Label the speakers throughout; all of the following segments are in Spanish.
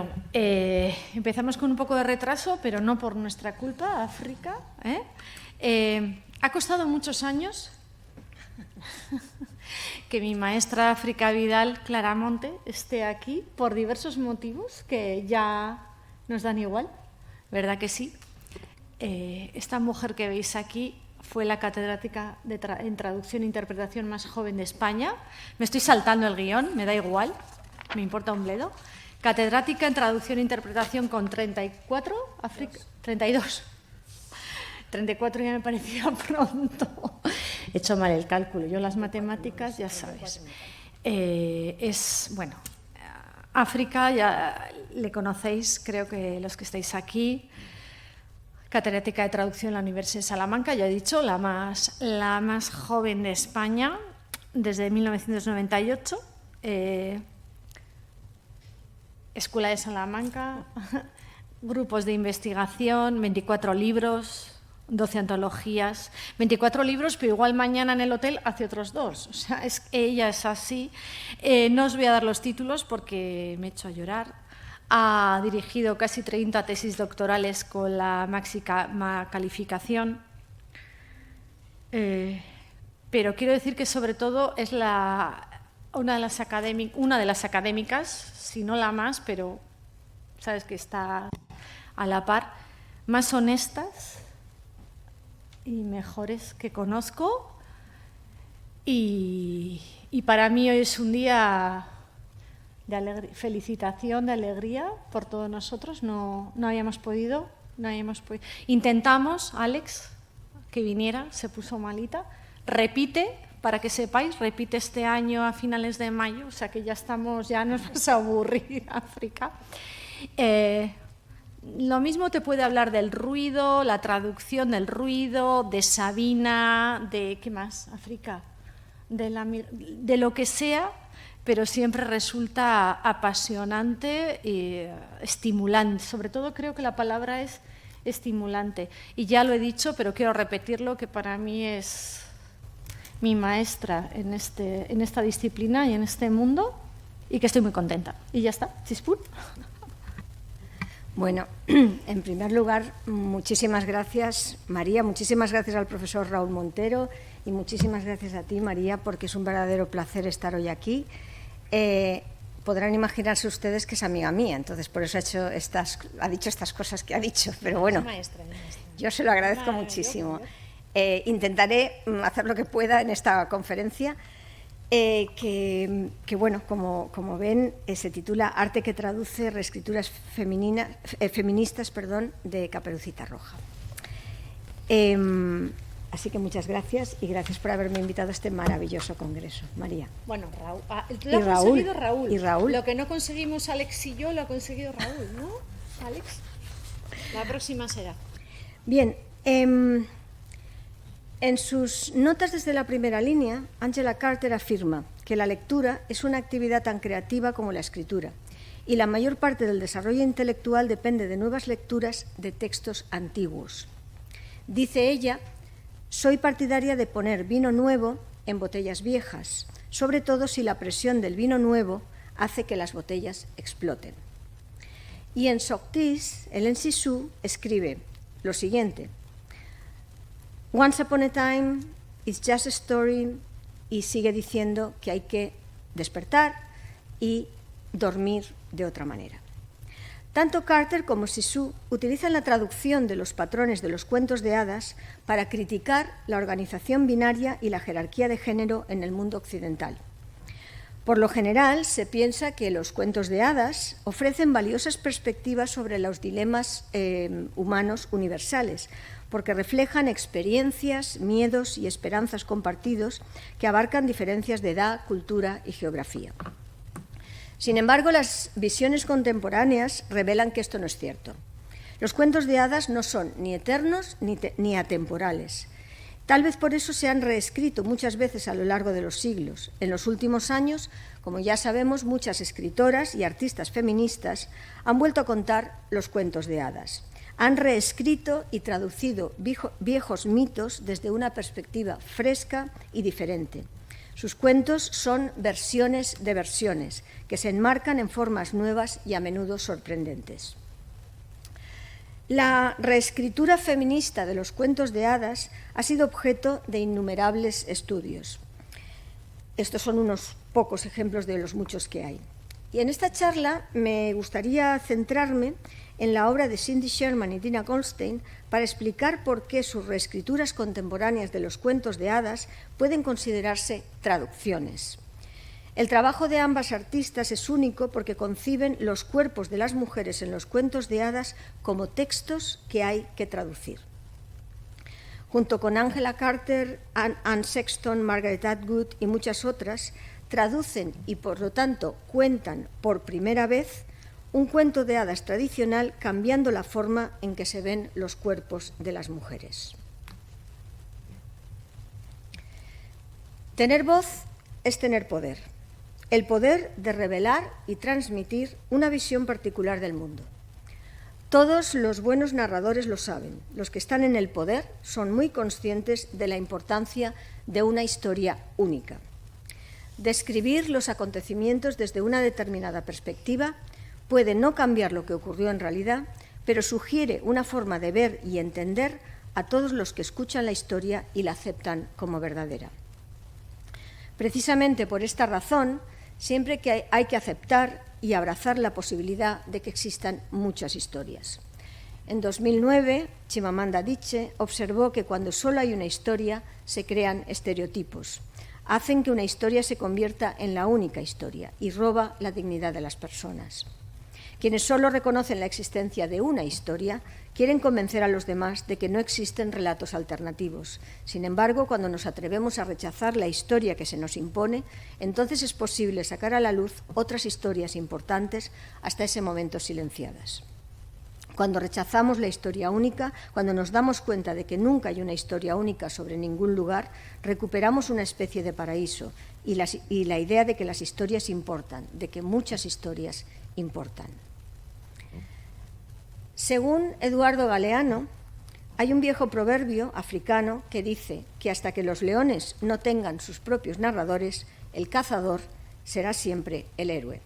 Speaker 1: Bueno, empezamos con un poco de retraso, pero no por nuestra culpa, África. Ha costado muchos años que mi maestra África Vidal Claramonte esté aquí por diversos motivos que ya nos dan igual, ¿verdad que sí? Esta mujer que veis aquí fue la catedrática en traducción e interpretación más joven de España. Me estoy saltando el guión, me da igual, me importa un bledo. Catedrática en traducción e interpretación con 34, 32. 34 ya me parecía pronto. He hecho mal el cálculo. Yo las matemáticas, ya sabes. Bueno, África, ya le conocéis, creo que los que estáis aquí. Catedrática de traducción en la Universidad de Salamanca, ya he dicho, la más joven de España, desde 1998. Escuela de Salamanca, grupos de investigación, 24 libros, 12 antologías, 24 libros, pero igual mañana en el hotel hace otros 2. O sea, ella es así. No os voy a dar los títulos porque me echo a llorar. Ha dirigido casi 30 tesis doctorales con la máxima calificación. Pero quiero decir que sobre todo es una de las académicas, si no la más, pero sabes que está a la par, más honestas y mejores que conozco. Y para mí hoy es un día de felicitación, de alegría por todos nosotros. No habíamos podido. Intentamos, Alex, que viniera, se puso malita. Repite, para que sepáis, repite este año a finales de mayo, o sea que ya nos vamos a aburrir, África. Lo mismo te puede hablar del ruido, la traducción del ruido, de Sabina, de ¿qué más, África? De lo que sea, pero siempre resulta apasionante y estimulante. Sobre todo creo que la palabra es estimulante. Y ya lo he dicho, pero quiero repetirlo, que para mí es mi maestra en esta disciplina y en este mundo, y que estoy muy contenta. Y ya está, Chispur.
Speaker 2: Bueno, en primer lugar, muchísimas gracias, María, muchísimas gracias al profesor Raúl Montero y muchísimas gracias a ti, María, porque es un verdadero placer estar hoy aquí. Podrán imaginarse ustedes que es amiga mía, entonces por eso ha dicho estas cosas que ha dicho, pero bueno, yo se lo agradezco muchísimo. Intentaré hacer lo que pueda en esta conferencia, que bueno, como ven, se titula Arte que traduce, reescrituras feministas de Caperucita Roja. Así que muchas gracias y gracias por haberme invitado a este maravilloso congreso. María.
Speaker 1: Bueno, lo ha conseguido Raúl.
Speaker 2: Y Raúl.
Speaker 1: Lo que no conseguimos Alex y yo lo ha conseguido Raúl, ¿no, Alex? La próxima será.
Speaker 2: Bien, en sus notas desde la primera línea, Angela Carter afirma que la lectura es una actividad tan creativa como la escritura y la mayor parte del desarrollo intelectual depende de nuevas lecturas de textos antiguos. Dice ella: soy partidaria de poner vino nuevo en botellas viejas, sobre todo si la presión del vino nuevo hace que las botellas exploten. Y en Socrates, Hélène Cixous escribe lo siguiente: Once upon a time, it's just a story, y sigue diciendo que hay que despertar y dormir de otra manera. Tanto Carter como Cixous utilizan la traducción de los patrones de los cuentos de hadas para criticar la organización binaria y la jerarquía de género en el mundo occidental. Por lo general, se piensa que los cuentos de hadas ofrecen valiosas perspectivas sobre los dilemas humanos universales, porque reflejan experiencias, miedos y esperanzas compartidos que abarcan diferencias de edad, cultura y geografía. Sin embargo, las visiones contemporáneas revelan que esto no es cierto. Los cuentos de hadas no son ni eternos ni atemporales. Tal vez por eso se han reescrito muchas veces a lo largo de los siglos. En los últimos años, como ya sabemos, muchas escritoras y artistas feministas han vuelto a contar los cuentos de hadas. Han reescrito y traducido viejos mitos desde una perspectiva fresca y diferente. Sus cuentos son versiones de versiones, que se enmarcan en formas nuevas y a menudo sorprendentes. La reescritura feminista de los cuentos de hadas ha sido objeto de innumerables estudios. Estos son unos pocos ejemplos de los muchos que hay. Y en esta charla me gustaría centrarme en la obra de Cindy Sherman y Dina Goldstein para explicar por qué sus reescrituras contemporáneas de los cuentos de hadas pueden considerarse traducciones. El trabajo de ambas artistas es único porque conciben los cuerpos de las mujeres en los cuentos de hadas como textos que hay que traducir. Junto con Angela Carter, Anne Sexton, Margaret Atwood y muchas otras, traducen y por lo tanto cuentan por primera vez un cuento de hadas tradicional, cambiando la forma en que se ven los cuerpos de las mujeres. Tener voz es tener poder. El poder de revelar y transmitir una visión particular del mundo. Todos los buenos narradores lo saben. Los que están en el poder son muy conscientes de la importancia de una historia única. Describir los acontecimientos desde una determinada perspectiva puede no cambiar lo que ocurrió en realidad, pero sugiere una forma de ver y entender a todos los que escuchan la historia y la aceptan como verdadera. Precisamente por esta razón, siempre que hay que aceptar y abrazar la posibilidad de que existan muchas historias. En 2009, Chimamanda Adichie observó que cuando solo hay una historia, se crean estereotipos. Hacen que una historia se convierta en la única historia y roba la dignidad de las personas. Quienes solo reconocen la existencia de una historia quieren convencer a los demás de que no existen relatos alternativos. Sin embargo, cuando nos atrevemos a rechazar la historia que se nos impone, entonces es posible sacar a la luz otras historias importantes hasta ese momento silenciadas. Cuando rechazamos la historia única, cuando nos damos cuenta de que nunca hay una historia única sobre ningún lugar, recuperamos una especie de paraíso y la idea de que las historias importan, de que muchas historias importan. Según Eduardo Galeano, hay un viejo proverbio africano que dice que hasta que los leones no tengan sus propios narradores, el cazador será siempre el héroe.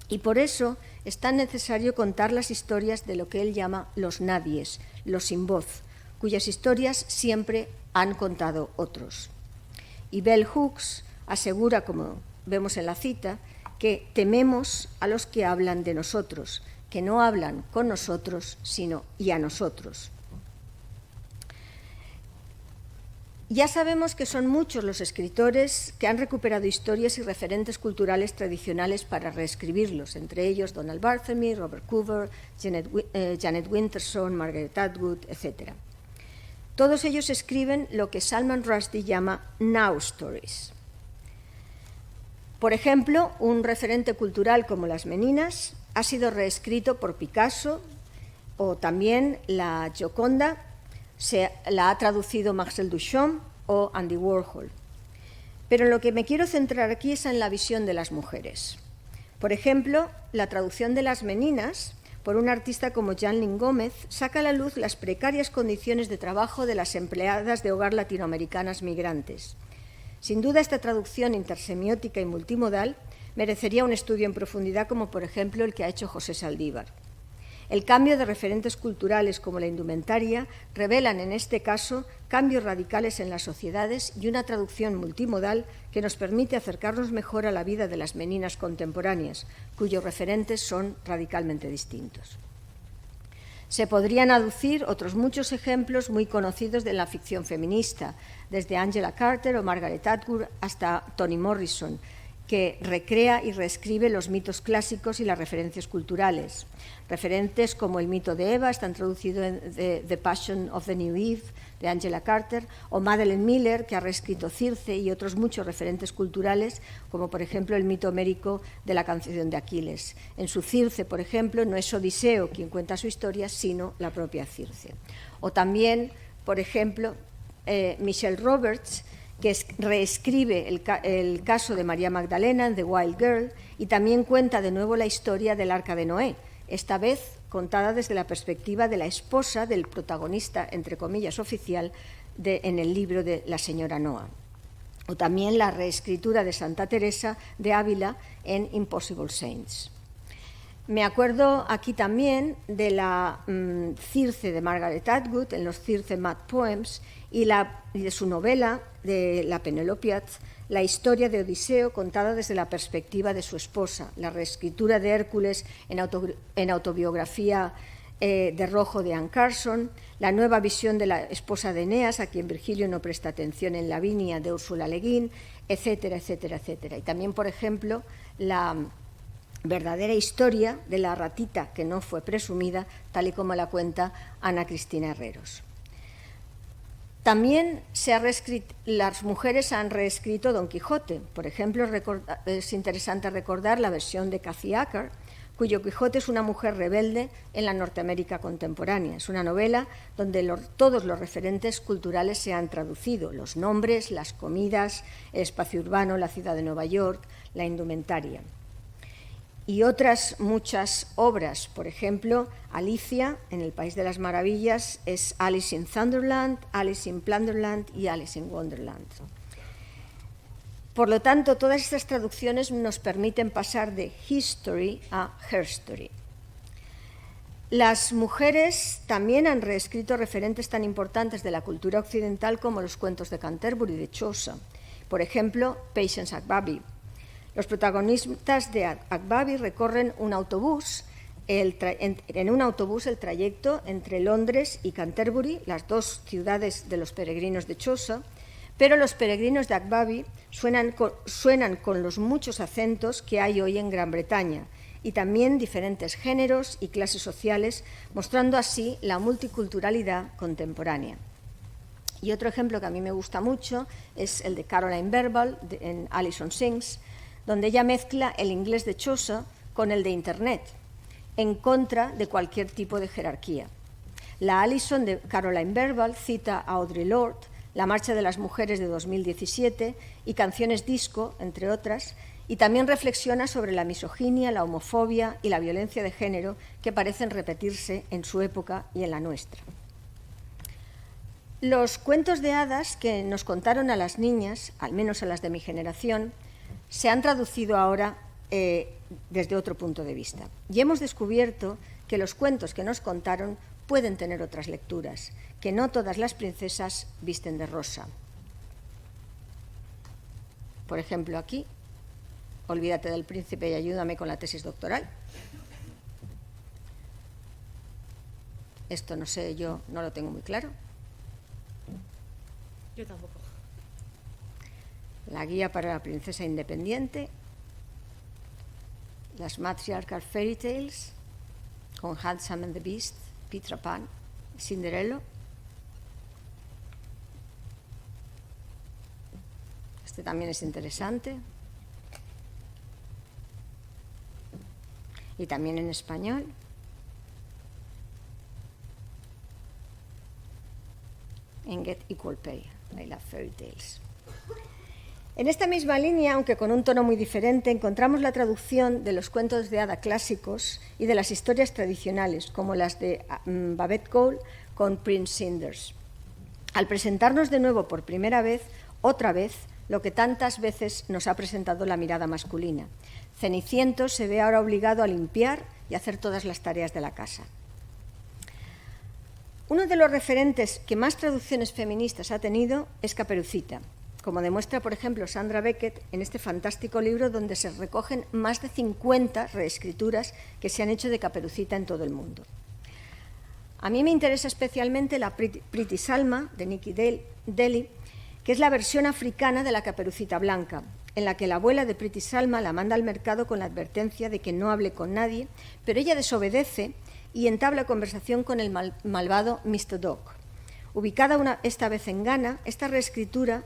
Speaker 2: Y por eso es tan necesario contar las historias de lo que él llama los nadies, los sin voz, cuyas historias siempre han contado otros. Y Bell Hooks asegura, como vemos en la cita, que tememos a los que hablan de nosotros, que no hablan con nosotros, sino y a nosotros. Ya sabemos que son muchos los escritores que han recuperado historias y referentes culturales tradicionales para reescribirlos, entre ellos Donald Barthelme, Robert Coover, Janet Winterson, Margaret Atwood, etc. Todos ellos escriben lo que Salman Rushdie llama now stories. Por ejemplo, un referente cultural como Las Meninas ha sido reescrito por Picasso, o también la Gioconda la ha traducido Marcel Duchamp o Andy Warhol. Pero en lo que me quiero centrar aquí es en la visión de las mujeres. Por ejemplo, la traducción de Las Meninas por un artista como Jan Lynn Gómez saca a la luz las precarias condiciones de trabajo de las empleadas de hogar latinoamericanas migrantes. Sin duda, esta traducción intersemiótica y multimodal merecería un estudio en profundidad, como por ejemplo el que ha hecho José Saldívar. El cambio de referentes culturales como la indumentaria revelan en este caso cambios radicales en las sociedades y una traducción multimodal que nos permite acercarnos mejor a la vida de las meninas contemporáneas, cuyos referentes son radicalmente distintos. Se podrían aducir otros muchos ejemplos muy conocidos de la ficción feminista, desde Angela Carter o Margaret Atwood hasta Toni Morrison, que recrea y reescribe los mitos clásicos y las referencias culturales. Referentes como el mito de Eva están traducidos en The Passion of the New Eve, de Angela Carter, o Madeleine Miller, que ha reescrito Circe, y otros muchos referentes culturales, como por ejemplo el mito homérico de la canción de Aquiles. En su Circe, por ejemplo, no es Odiseo quien cuenta su historia, sino la propia Circe. O también, por ejemplo, Michelle Roberts, que reescribe el caso de María Magdalena en The Wild Girl y también cuenta de nuevo la historia del Arca de Noé, esta vez contada desde la perspectiva de la esposa del protagonista, entre comillas, oficial, en el libro de La señora Noa. o también la reescritura de Santa Teresa de Ávila en Impossible Saints. Me acuerdo aquí también de la Circe de Margaret Atwood en los Circe Mad Poems y de su novela de la Penelopiad, la historia de Odiseo contada desde la perspectiva de su esposa, la reescritura de Hércules en autobiografía de Rojo de Anne Carson, la nueva visión de la esposa de Eneas, a quien Virgilio no presta atención en Lavinia, de Úrsula Le Guin, etcétera, etcétera, etcétera. Y también, por ejemplo, la verdadera historia de la ratita que no fue presumida, tal y como la cuenta Ana Cristina Herreros. También las mujeres han reescrito Don Quijote. Por ejemplo, es interesante recordar la versión de Cathy Acker, cuyo Quijote es una mujer rebelde en la Norteamérica contemporánea. Es una novela donde todos los referentes culturales se han traducido, los nombres, las comidas, el espacio urbano, la ciudad de Nueva York, la indumentaria. Y otras muchas obras, por ejemplo, Alicia en el País de las Maravillas es Alice in Thunderland, Alice in Plunderland y Alice in Wonderland. Por lo tanto, todas estas traducciones nos permiten pasar de history a herstory. Las mujeres también han reescrito referentes tan importantes de la cultura occidental como los cuentos de Canterbury de Chaucer. Por ejemplo, Patience Agbabi. Los protagonistas de Agbabi recorren un autobús, en un autobús el trayecto entre Londres y Canterbury, las dos ciudades de los peregrinos de Chaucer, pero los peregrinos de Agbabi suenan con los muchos acentos que hay hoy en Gran Bretaña y también diferentes géneros y clases sociales, mostrando así la multiculturalidad contemporánea. Y otro ejemplo que a mí me gusta mucho es el de Caroline Verbal en Alison Sings, donde ella mezcla el inglés de Chaucer con el de Internet, en contra de cualquier tipo de jerarquía. La Alison de Caroline Verbal cita a Audre Lorde, La Marcha de las Mujeres de 2017 y Canciones Disco, entre otras, y también reflexiona sobre la misoginia, la homofobia y la violencia de género que parecen repetirse en su época y en la nuestra. Los cuentos de hadas que nos contaron a las niñas, al menos a las de mi generación, se han traducido ahora desde otro punto de vista. Y hemos descubierto que los cuentos que nos contaron pueden tener otras lecturas, que no todas las princesas visten de rosa. Por ejemplo, aquí, Olvídate del príncipe y ayúdame con la tesis doctoral. Esto no sé, yo no lo tengo muy claro.
Speaker 1: Yo tampoco.
Speaker 2: La guía para la princesa independiente, las Matriarchal Fairy Tales, con Hansel and the Beast, Peter Pan, Cinderella. Este también es interesante. Y también en español. En Get Equal Pay, I Love Fairy Tales. En esta misma línea, aunque con un tono muy diferente, encontramos la traducción de los cuentos de hada clásicos y de las historias tradicionales, como las de Babette Cole con Prince Cinders. Al presentarnos de nuevo por primera vez, otra vez, lo que tantas veces nos ha presentado la mirada masculina. Ceniciento se ve ahora obligado a limpiar y hacer todas las tareas de la casa. Uno de los referentes que más traducciones feministas ha tenido es Caperucita, como demuestra, por ejemplo, Sandra Beckett en este fantástico libro donde se recogen más de 50 reescrituras que se han hecho de Caperucita en todo el mundo. A mí me interesa especialmente la Priti Salma, de Nikki Daly, que es la versión africana de la Caperucita Blanca, en la que la abuela de Priti Salma la manda al mercado con la advertencia de que no hable con nadie, pero ella desobedece y entabla conversación con el malvado Mr. Dog. Ubicada esta vez en Ghana, esta reescritura,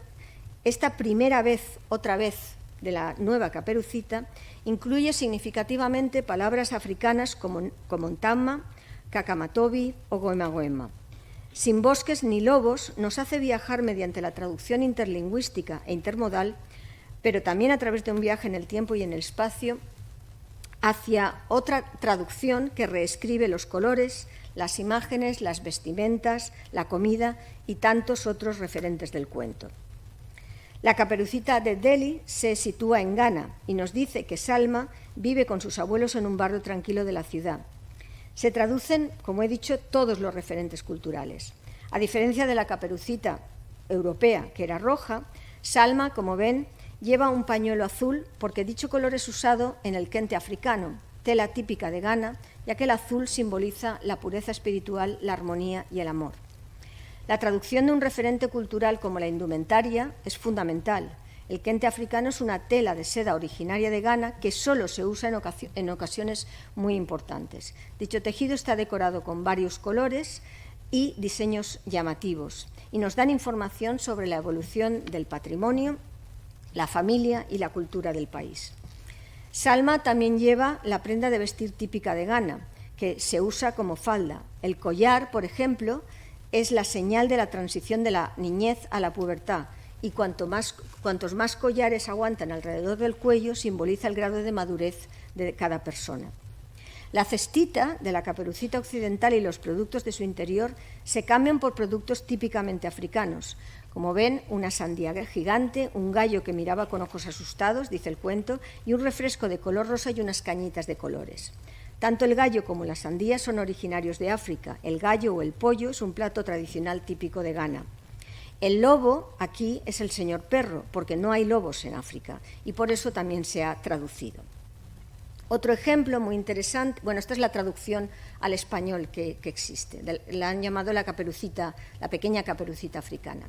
Speaker 2: esta primera vez, otra vez, de la nueva Caperucita, incluye significativamente palabras africanas como Ntama, Kakamatobi o Goema Goema. Sin bosques ni lobos nos hace viajar mediante la traducción interlingüística e intermodal, pero también a través de un viaje en el tiempo y en el espacio, hacia otra traducción que reescribe los colores, las imágenes, las vestimentas, la comida y tantos otros referentes del cuento. La Caperucita de Delhi se sitúa en Ghana y nos dice que Salma vive con sus abuelos en un barrio tranquilo de la ciudad. Se traducen, como he dicho, todos los referentes culturales. A diferencia de la Caperucita europea, que era roja, Salma, como ven, lleva un pañuelo azul porque dicho color es usado en el kente africano, tela típica de Ghana, ya que el azul simboliza la pureza espiritual, la armonía y el amor. La traducción de un referente cultural como la indumentaria es fundamental. El kente africano es una tela de seda originaria de Ghana que solo se usa en ocasiones muy importantes. Dicho tejido está decorado con varios colores y diseños llamativos y nos dan información sobre la evolución del patrimonio, la familia y la cultura del país. Salma también lleva la prenda de vestir típica de Ghana, que se usa como falda. El collar, por ejemplo, es la señal de la transición de la niñez a la pubertad y cuantos más collares aguantan alrededor del cuello simboliza el grado de madurez de cada persona. La cestita de la Caperucita occidental y los productos de su interior se cambian por productos típicamente africanos. Como ven, una sandía gigante, un gallo que miraba con ojos asustados, dice el cuento, y un refresco de color rosa y unas cañitas de colores. Tanto el gallo como la sandía son originarios de África. El gallo o el pollo es un plato tradicional típico de Ghana. El lobo aquí es el señor perro, porque no hay lobos en África y por eso también se ha traducido. Otro ejemplo muy interesante, bueno, esta es la traducción al español que existe, la han llamado la caperucita, la pequeña caperucita africana.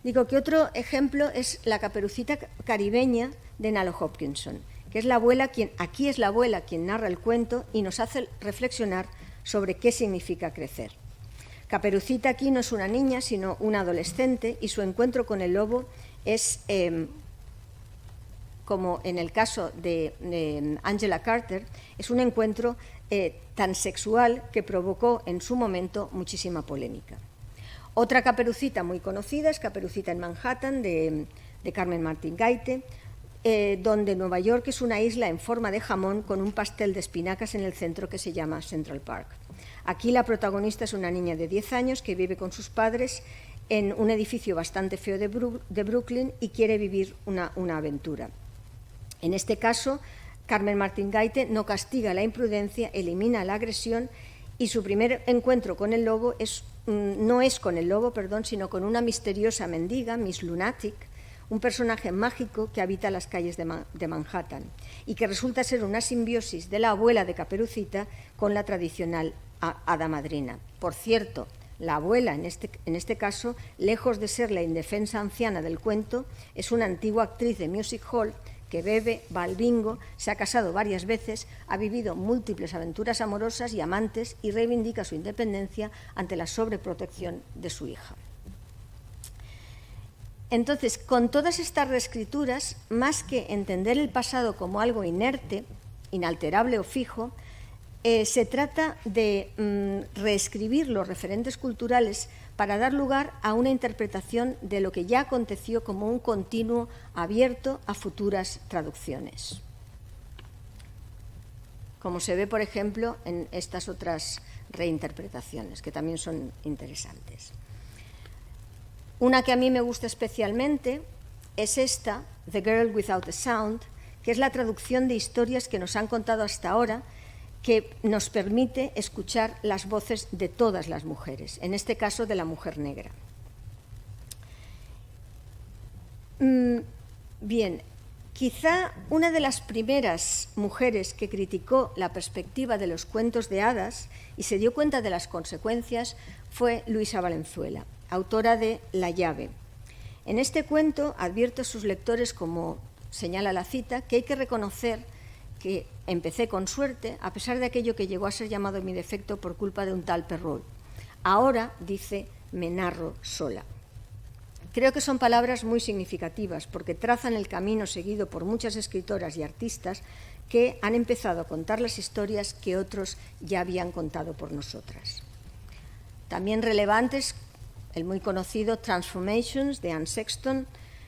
Speaker 2: Digo que otro ejemplo es la caperucita caribeña de Nalo Hopkinson, que es la abuela aquí es la abuela quien narra el cuento y nos hace reflexionar sobre qué significa crecer. Caperucita aquí no es una niña, sino una adolescente y su encuentro con el lobo es, como en el caso de Angela Carter, es un encuentro tan sexual que provocó en su momento muchísima polémica. Otra caperucita muy conocida es Caperucita en Manhattan, de Carmen Martín Gaite, donde Nueva York es una isla en forma de jamón con un pastel de espinacas en el centro que se llama Central Park. Aquí la protagonista es una niña de 10 años que vive con sus padres en un edificio bastante feo de Brooklyn y quiere vivir una aventura. En este caso, Carmen Martín Gaite no castiga la imprudencia, elimina la agresión y su primer encuentro con el lobo no es con el lobo, sino con una misteriosa mendiga, Miss Lunatic, un personaje mágico que habita las calles de Manhattan y que resulta ser una simbiosis de la abuela de Caperucita con la tradicional hada madrina. Por cierto, la abuela, en este caso, lejos de ser la indefensa anciana del cuento, es una antigua actriz de music hall que bebe, va al bingo, se ha casado varias veces, ha vivido múltiples aventuras amorosas y amantes y reivindica su independencia ante la sobreprotección de su hija. Entonces, con todas estas reescrituras, más que entender el pasado como algo inerte, inalterable o fijo, se trata de reescribir los referentes culturales para dar lugar a una interpretación de lo que ya aconteció como un continuo abierto a futuras traducciones. Como se ve, por ejemplo, en estas otras reinterpretaciones, que también son interesantes. Una que a mí me gusta especialmente es esta, The Girl Without a Sound, que es la traducción de historias que nos han contado hasta ahora, que nos permite escuchar las voces de todas las mujeres, en este caso de la mujer negra. Bien, quizá una de las primeras mujeres que criticó la perspectiva de los cuentos de hadas y se dio cuenta de las consecuencias fue Luisa Valenzuela, autora de La llave. En este cuento advierte a sus lectores, como señala la cita, que hay que reconocer que empecé con suerte, a pesar de aquello que llegó a ser llamado mi defecto por culpa de un tal Perrault. Ahora, dice, me narro sola. Creo que son palabras muy significativas porque trazan el camino seguido por muchas escritoras y artistas que han empezado a contar las historias que otros ya habían contado por nosotras. También relevantes, el muy conocido Transformations de Anne Sexton,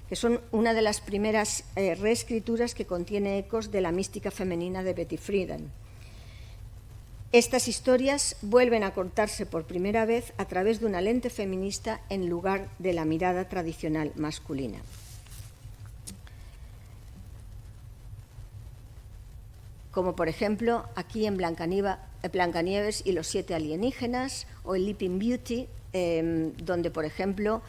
Speaker 2: que son una de las primeras reescrituras que contiene ecos de la mística femenina de Betty Friedan. Estas historias vuelven a contarse por primera vez a través de una lente feminista en lugar de la mirada tradicional masculina. como por ejemplo aquí en Blancanieves y los 7 alienígenas, o en Sleeping Beauty, donde por ejemplo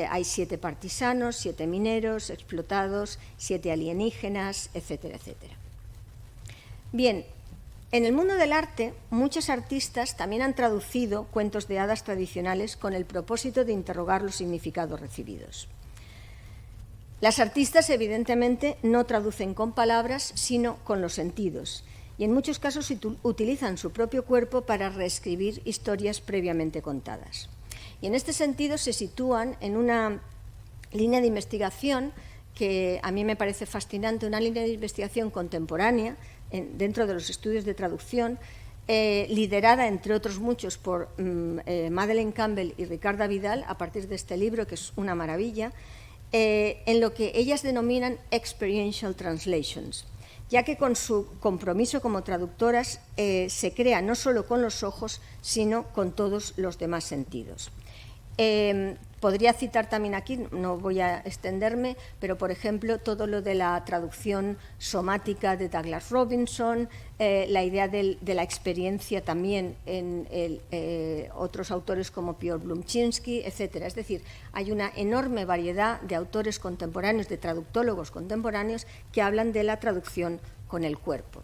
Speaker 2: hay 7 partisanos, 7 mineros explotados, 7 alienígenas, etcétera, etcétera. Bien, en el mundo del arte, muchos artistas también han traducido cuentos de hadas tradicionales con el propósito de interrogar los significados recibidos. Las artistas, evidentemente, no traducen con palabras, sino con los sentidos, y en muchos casos utilizan su propio cuerpo para reescribir historias previamente contadas. Y en este sentido se sitúan en una línea de investigación que a mí me parece fascinante, una línea de investigación contemporánea dentro de los estudios de traducción, liderada, entre otros muchos, por Madeleine Campbell y Ricarda Vidal, a partir de este libro, que es una maravilla, en lo que ellas denominan experiential translations, ya que con su compromiso como traductoras se crea no solo con los ojos, sino con todos los demás sentidos. Podría citar también aquí, no voy a extenderme, pero por ejemplo todo lo de la traducción somática de Douglas Robinson, la idea de la experiencia también en otros autores como Piotr Blumczynski, etc. Es decir, hay una enorme variedad de autores contemporáneos, de traductólogos contemporáneos que hablan de la traducción con el cuerpo.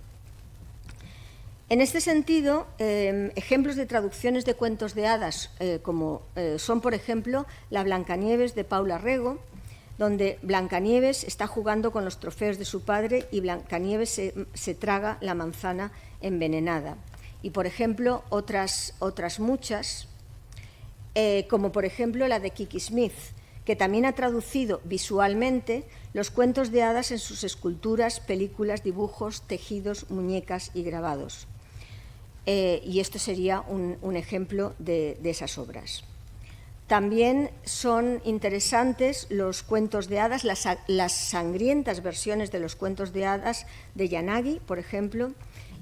Speaker 2: En este sentido, ejemplos de traducciones de cuentos de hadas, como son, por ejemplo, la Blancanieves de Paula Rego, donde Blancanieves está jugando con los trofeos de su padre y Blancanieves se traga la manzana envenenada. Y, por ejemplo, otras muchas, como por ejemplo la de Kiki Smith, que también ha traducido visualmente los cuentos de hadas en sus esculturas, películas, dibujos, tejidos, muñecas y grabados. Y esto sería un ejemplo de esas obras. También son interesantes los cuentos de hadas, las sangrientas versiones de los cuentos de hadas de Yanagi, por ejemplo,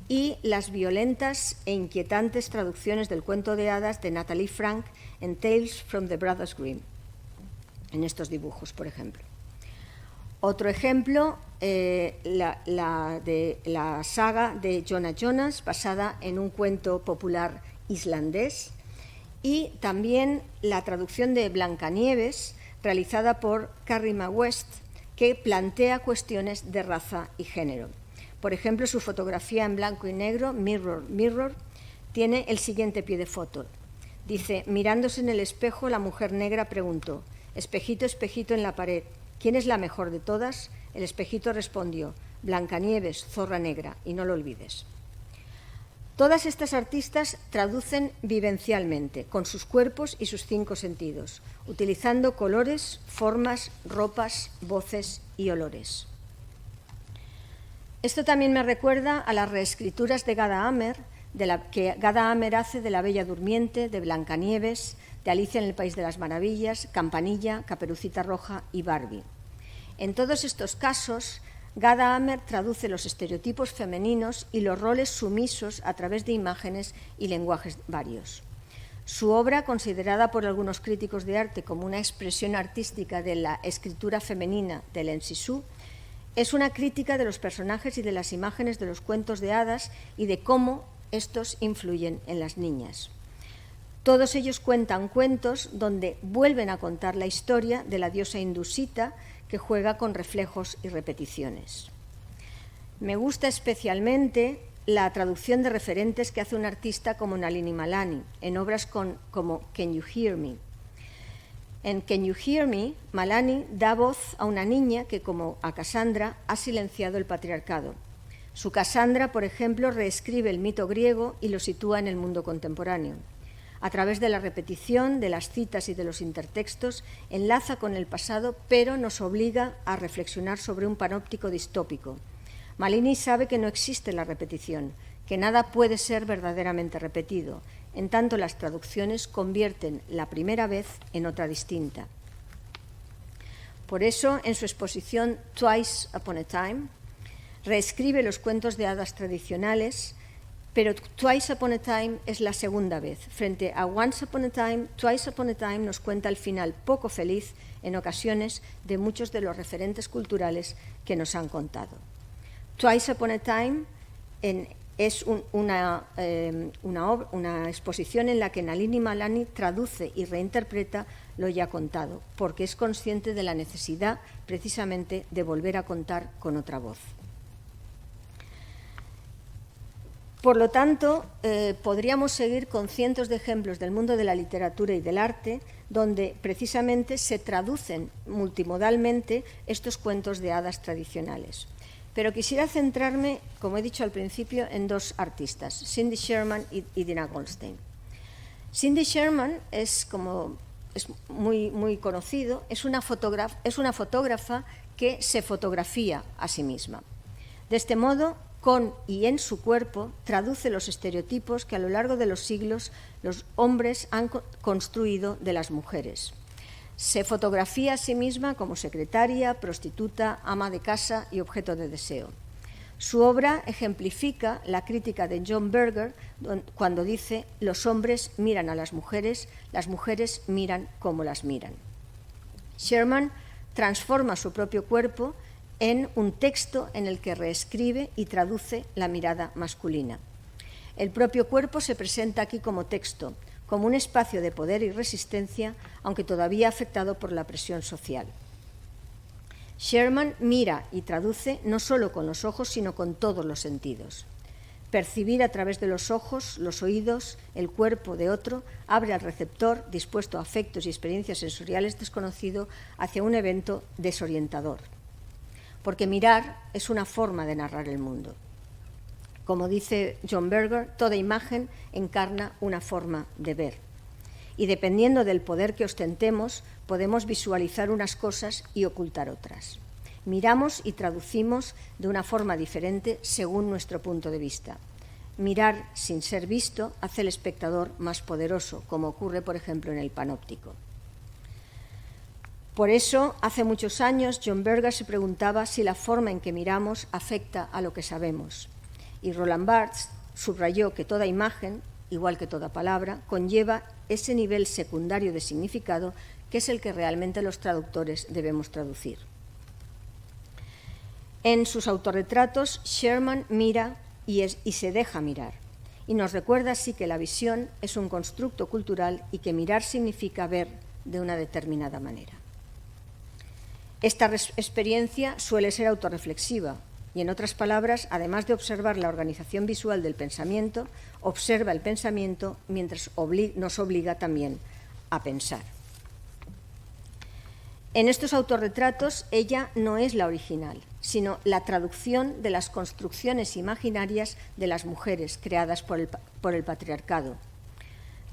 Speaker 2: y las violentas e inquietantes traducciones del cuento de hadas de Natalie Frank en Tales from the Brothers Grimm, en estos dibujos, por ejemplo. Otro ejemplo, la saga de Jonah Jonas, basada en un cuento popular islandés, y también la traducción de Blancanieves, realizada por Carrie McWest, que plantea cuestiones de raza y género. Por ejemplo, su fotografía en blanco y negro, Mirror, Mirror, tiene el siguiente pie de foto. Dice: mirándose en el espejo, la mujer negra preguntó: espejito, espejito en la pared, ¿quién es la mejor de todas? El espejito respondió: Blancanieves, zorra negra, y no lo olvides. Todas estas artistas traducen vivencialmente, con sus cuerpos y sus 5 sentidos, utilizando colores, formas, ropas, voces y olores. Esto también me recuerda a las reescrituras de Gada Amer, que Gada Amer hace de La Bella Durmiente, de Blancanieves, de Alicia en el País de las Maravillas, Campanilla, Caperucita Roja y Barbie. En todos estos casos, Gada Amer traduce los estereotipos femeninos y los roles sumisos a través de imágenes y lenguajes varios. Su obra, considerada por algunos críticos de arte como una expresión artística de la escritura femenina del Ensisú, es una crítica de los personajes y de las imágenes de los cuentos de hadas y de cómo estos influyen en las niñas. Todos ellos cuentan cuentos donde vuelven a contar la historia de la diosa Indusita, que juega con reflejos y repeticiones. Me gusta especialmente la traducción de referentes que hace un artista como Nalini Malani en obras como Can You Hear Me? En Can You Hear Me, Malani da voz a una niña que, como a Cassandra, ha silenciado el patriarcado. Su Cassandra, por ejemplo, reescribe el mito griego y lo sitúa en el mundo contemporáneo. A través de la repetición, de las citas y de los intertextos, enlaza con el pasado, pero nos obliga a reflexionar sobre un panóptico distópico. Malini sabe que no existe la repetición, que nada puede ser verdaderamente repetido. En tanto, las traducciones convierten la primera vez en otra distinta. Por eso, en su exposición Twice Upon a Time, reescribe los cuentos de hadas tradicionales, pero Twice Upon a Time es la segunda vez. Frente a Once Upon a Time, Twice Upon a Time nos cuenta el final poco feliz, en ocasiones, de muchos de los referentes culturales que nos han contado. Twice Upon a Time es una exposición en la que Nalini Malani traduce y reinterpreta lo ya contado, porque es consciente de la necesidad precisamente de volver a contar con otra voz. Por lo tanto, podríamos seguir con cientos de ejemplos del mundo de la literatura y del arte, donde precisamente se traducen multimodalmente estos cuentos de hadas tradicionales. Pero quisiera centrarme, como he dicho al principio, en dos artistas, Cindy Sherman y Dina Goldstein. Cindy Sherman es muy conocido, es una fotógrafa que se fotografía a sí misma. De este modo, con y en su cuerpo, traduce los estereotipos que a lo largo de los siglos los hombres han construido de las mujeres. Se fotografía a sí misma como secretaria, prostituta, ama de casa y objeto de deseo. Su obra ejemplifica la crítica de John Berger cuando dice: los hombres miran a las mujeres miran como las miran. Sherman transforma su propio cuerpo en un texto en el que reescribe y traduce la mirada masculina. El propio cuerpo se presenta aquí como texto, como un espacio de poder y resistencia, aunque todavía afectado por la presión social. Sherman mira y traduce no solo con los ojos, sino con todos los sentidos. Percibir a través de los ojos, los oídos, el cuerpo de otro abre al receptor, dispuesto a afectos y experiencias sensoriales desconocidos, hacia un evento desorientador. Porque mirar es una forma de narrar el mundo. Como dice John Berger, toda imagen encarna una forma de ver. Y dependiendo del poder que ostentemos, podemos visualizar unas cosas y ocultar otras. Miramos y traducimos de una forma diferente según nuestro punto de vista. Mirar sin ser visto hace al espectador más poderoso, como ocurre, por ejemplo, en el panóptico. Por eso, hace muchos años, John Berger se preguntaba si la forma en que miramos afecta a lo que sabemos. Y Roland Barthes subrayó que toda imagen, igual que toda palabra, conlleva ese nivel secundario de significado que es el que realmente los traductores debemos traducir. En sus autorretratos, Sherman mira y se deja mirar. Y nos recuerda así que la visión es un constructo cultural y que mirar significa ver de una determinada manera. Esta experiencia suele ser autorreflexiva y, en otras palabras, además de observar la organización visual del pensamiento, observa el pensamiento mientras nos obliga también a pensar. En estos autorretratos, ella no es la original, sino la traducción de las construcciones imaginarias de las mujeres creadas por el patriarcado.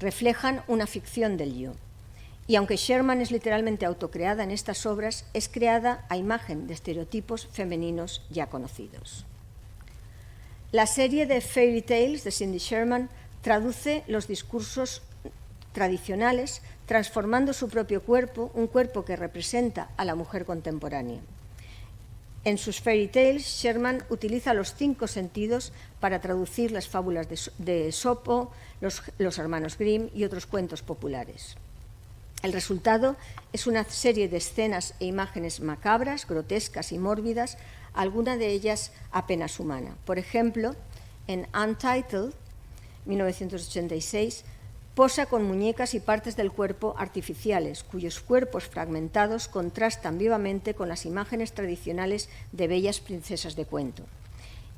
Speaker 2: Reflejan una ficción del yo. Y aunque Sherman es literalmente autocreada en estas obras, es creada a imagen de estereotipos femeninos ya conocidos. La serie de Fairy Tales de Cindy Sherman traduce los discursos tradicionales, transformando su propio cuerpo, un cuerpo que representa a la mujer contemporánea. En sus Fairy Tales, Sherman utiliza los 5 sentidos para traducir las fábulas de Esopo, los hermanos Grimm y otros cuentos populares. El resultado es una serie de escenas e imágenes macabras, grotescas y mórbidas, alguna de ellas apenas humana. Por ejemplo, en Untitled, 1986, posa con muñecas y partes del cuerpo artificiales, cuyos cuerpos fragmentados contrastan vivamente con las imágenes tradicionales de bellas princesas de cuento.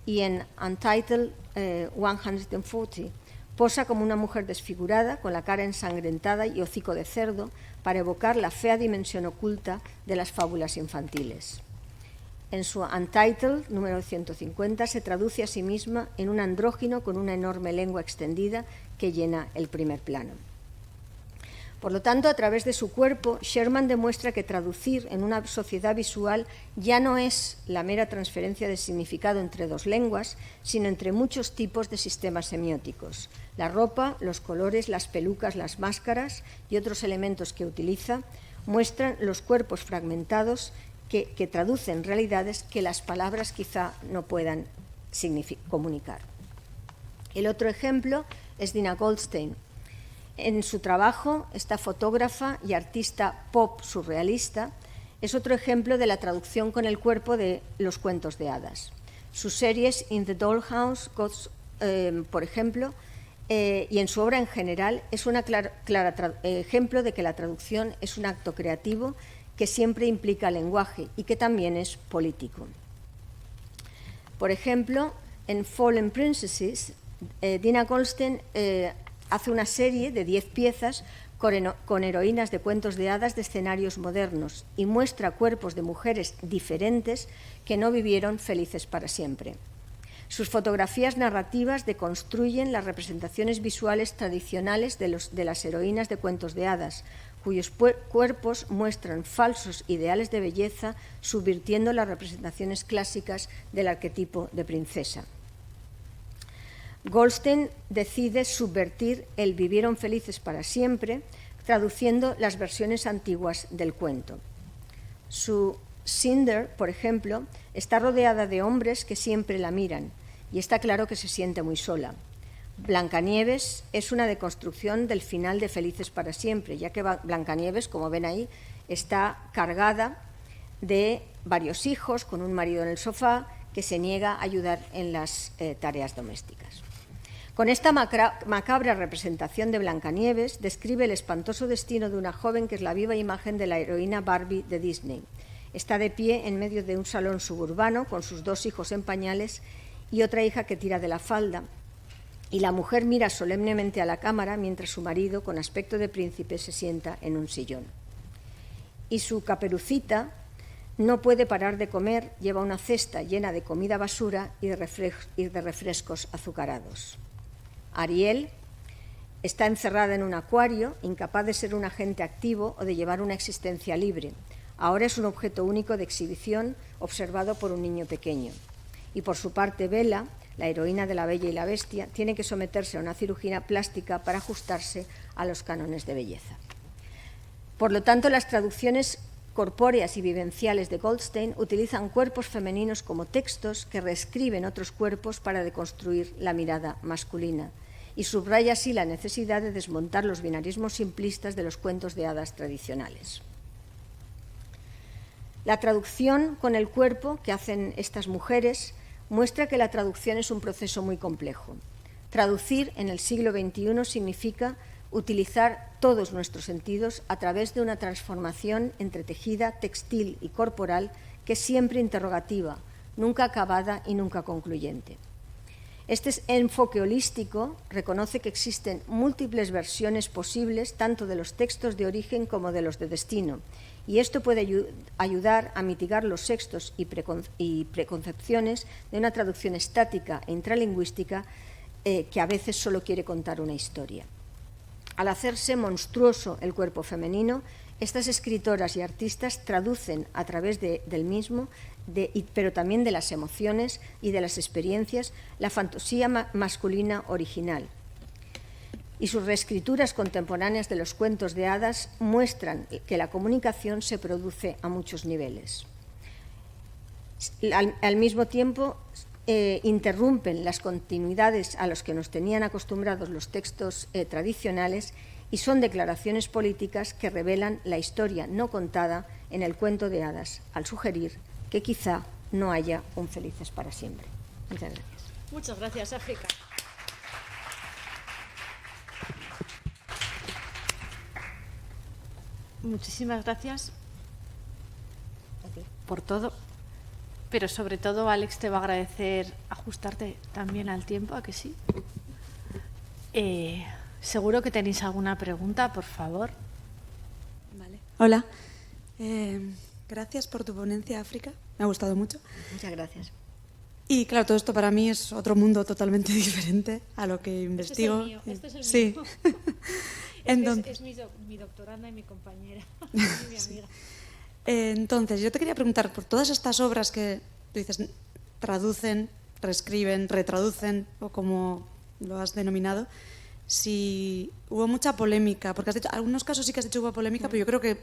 Speaker 2: Y en Untitled 140, posa como una mujer desfigurada, con la cara ensangrentada y hocico de cerdo, para evocar la fea dimensión oculta de las fábulas infantiles. En su Untitled, número 150, se traduce a sí misma en un andrógino con una enorme lengua extendida que llena el primer plano. Por lo tanto, a través de su cuerpo, Sherman demuestra que traducir en una sociedad visual ya no es la mera transferencia de significado entre dos lenguas, sino entre muchos tipos de sistemas semióticos. La ropa, los colores, las pelucas, las máscaras y otros elementos que utiliza muestran los cuerpos fragmentados que traducen realidades que las palabras quizá no puedan comunicar. El otro ejemplo es Dina Goldstein. En su trabajo, esta fotógrafa y artista pop surrealista es otro ejemplo de la traducción con el cuerpo de los cuentos de hadas. Sus series In the Dollhouse, por ejemplo, y en su obra en general, es un claro ejemplo de que la traducción es un acto creativo que siempre implica lenguaje y que también es político. Por ejemplo, en Fallen Princesses, Dina Goldstein hace una serie de 10 piezas con heroínas de cuentos de hadas de escenarios modernos y muestra cuerpos de mujeres diferentes que no vivieron felices para siempre. Sus fotografías narrativas deconstruyen las representaciones visuales tradicionales de las heroínas de cuentos de hadas, cuyos cuerpos muestran falsos ideales de belleza, subvirtiendo las representaciones clásicas del arquetipo de princesa. Goldstein decide subvertir el vivieron felices para siempre, traduciendo las versiones antiguas del cuento. Su Cinder, por ejemplo, está rodeada de hombres que siempre la miran y está claro que se siente muy sola. Blancanieves es una deconstrucción del final de Felices para siempre, ya que Blancanieves, como ven ahí, está cargada de varios hijos con un marido en el sofá que se niega a ayudar en las tareas domésticas. Con esta macabra representación de Blancanieves describe el espantoso destino de una joven que es la viva imagen de la heroína Barbie de Disney. Está de pie en medio de un salón suburbano con sus 2 hijos en pañales y otra hija que tira de la falda. Y la mujer mira solemnemente a la cámara mientras su marido, con aspecto de príncipe, se sienta en un sillón. Y su Caperucita no puede parar de comer, lleva una cesta llena de comida basura y de refrescos azucarados. Ariel está encerrada en un acuario, incapaz de ser un agente activo o de llevar una existencia libre. Ahora es un objeto único de exhibición observado por un niño pequeño. Y por su parte, Bella, la heroína de La Bella y la Bestia, tiene que someterse a una cirugía plástica para ajustarse a los cánones de belleza. Por lo tanto, las traducciones corpóreas y vivenciales de Goldstein utilizan cuerpos femeninos como textos que reescriben otros cuerpos para deconstruir la mirada masculina y subraya así la necesidad de desmontar los binarismos simplistas de los cuentos de hadas tradicionales. La traducción con el cuerpo que hacen estas mujeres muestra que la traducción es un proceso muy complejo. Traducir en el siglo XXI significa utilizar todos nuestros sentidos a través de una transformación entretejida, textil y corporal que es siempre interrogativa, nunca acabada y nunca concluyente. Este enfoque holístico reconoce que existen múltiples versiones posibles tanto de los textos de origen como de los de destino, y esto puede ayudar a mitigar los sesgos y preconcepciones de una traducción estática e intralingüística que a veces solo quiere contar una historia. Al hacerse monstruoso el cuerpo femenino, estas escritoras y artistas traducen a través del mismo, pero también de las emociones y de las experiencias, la fantasía masculina original. Y sus reescrituras contemporáneas de los cuentos de hadas muestran que la comunicación se produce a muchos niveles. Al mismo tiempo, interrumpen las continuidades a las que nos tenían acostumbrados los textos tradicionales y son declaraciones políticas que revelan la historia no contada en el cuento de hadas, al sugerir que quizá no haya un felices para siempre. Muchas gracias.
Speaker 1: Muchas gracias, África. Muchísimas gracias por todo, pero sobre todo, Alex, te va a agradecer ajustarte también al tiempo, ¿a que sí? Seguro que tenéis alguna pregunta, por favor.
Speaker 3: Vale. Hola. Gracias por tu ponencia, África. Me ha gustado mucho.
Speaker 2: Muchas gracias.
Speaker 3: Y claro, todo esto para mí es otro mundo totalmente diferente a lo que investigo.
Speaker 1: Este es el mío. Este es el
Speaker 3: sí.
Speaker 1: mío.
Speaker 3: Entonces,
Speaker 1: es mi doctoranda y mi compañera, y mi amiga.
Speaker 3: Entonces, yo te quería preguntar, por todas estas obras que tú dices, traducen, reescriben, retraducen, o como lo has denominado, si hubo mucha polémica, porque has dicho, algunos casos sí que has dicho hubo polémica, pero yo creo que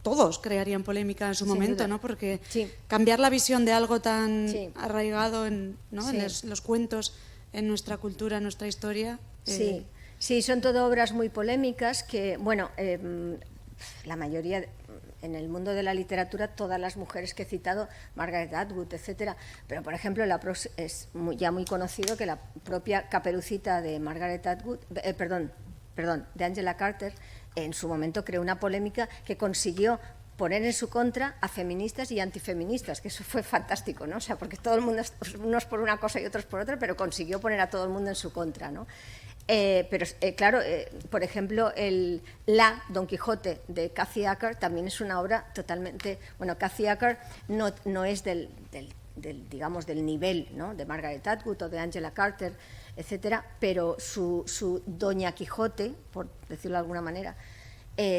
Speaker 3: todos crearían polémica en su momento, ¿no? Porque cambiar la visión de algo tan arraigado en los cuentos, en nuestra cultura, en nuestra historia.
Speaker 2: Sí, son todo obras muy polémicas que, bueno, la mayoría en el mundo de la literatura todas las mujeres que he citado, Margaret Atwood, etcétera, pero por ejemplo es ya muy conocido que la propia Caperucita de Margaret Atwood, de Angela Carter, en su momento creó una polémica que consiguió poner en su contra a feministas y antifeministas, que eso fue fantástico, ¿no? O sea, porque todo el mundo, unos por una cosa y otros por otra, pero consiguió poner a todo el mundo en su contra, ¿no? Claro, por ejemplo, Don Quijote de Cathy Acker también es una obra totalmente... Bueno, Cathy Acker no es digamos, del nivel, ¿no?, de Margaret Atwood o de Angela Carter, etcétera, pero su Doña Quijote, por decirlo de alguna manera,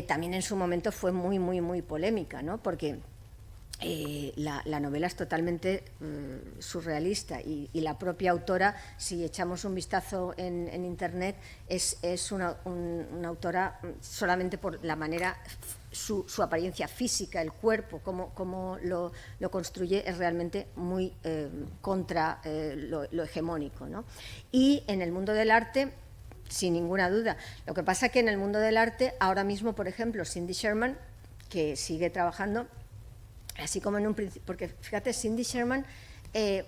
Speaker 2: también en su momento fue muy, muy, muy polémica, ¿no?, porque la novela es totalmente surrealista y la propia autora, si echamos un vistazo en internet, es una autora solamente por la manera, su apariencia física, el cuerpo, cómo lo construye, es realmente muy contra lo hegemónico, ¿no? Y en el mundo del arte, sin ninguna duda. Lo que pasa es que en el mundo del arte, ahora mismo, por ejemplo, Cindy Sherman, que sigue trabajando, así como en un principio, porque fíjate, Cindy Sherman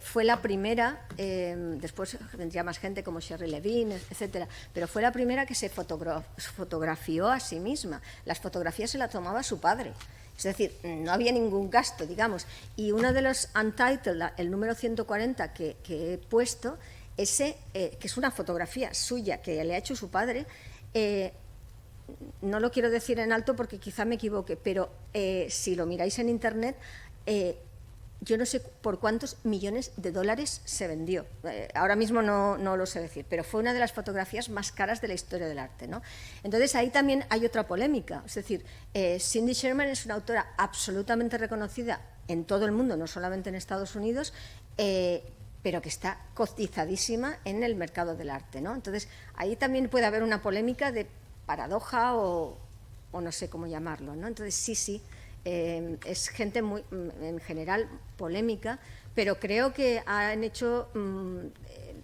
Speaker 2: fue la primera, después vendría más gente como Sherry Levine, etcétera, pero fue la primera que se fotografió a sí misma. Las fotografías se las tomaba su padre. Es decir, no había ningún gasto, digamos. Y uno de los Untitled, el número 140 que he puesto, que es una fotografía suya que le ha hecho su padre, no lo quiero decir en alto porque quizá me equivoque, pero si lo miráis en internet, yo no sé por cuántos millones de dólares se vendió. Ahora mismo no lo sé decir, pero fue una de las fotografías más caras de la historia del arte, ¿no? Entonces ahí también hay otra polémica. Es decir, Cindy Sherman es una autora absolutamente reconocida en todo el mundo, no solamente en Estados Unidos, pero que está cotizadísima en el mercado del arte, ¿no? Entonces ahí también puede haber una polémica de paradoja o no sé cómo llamarlo, ¿no? Entonces sí, es gente muy, en general, polémica, pero creo que han hecho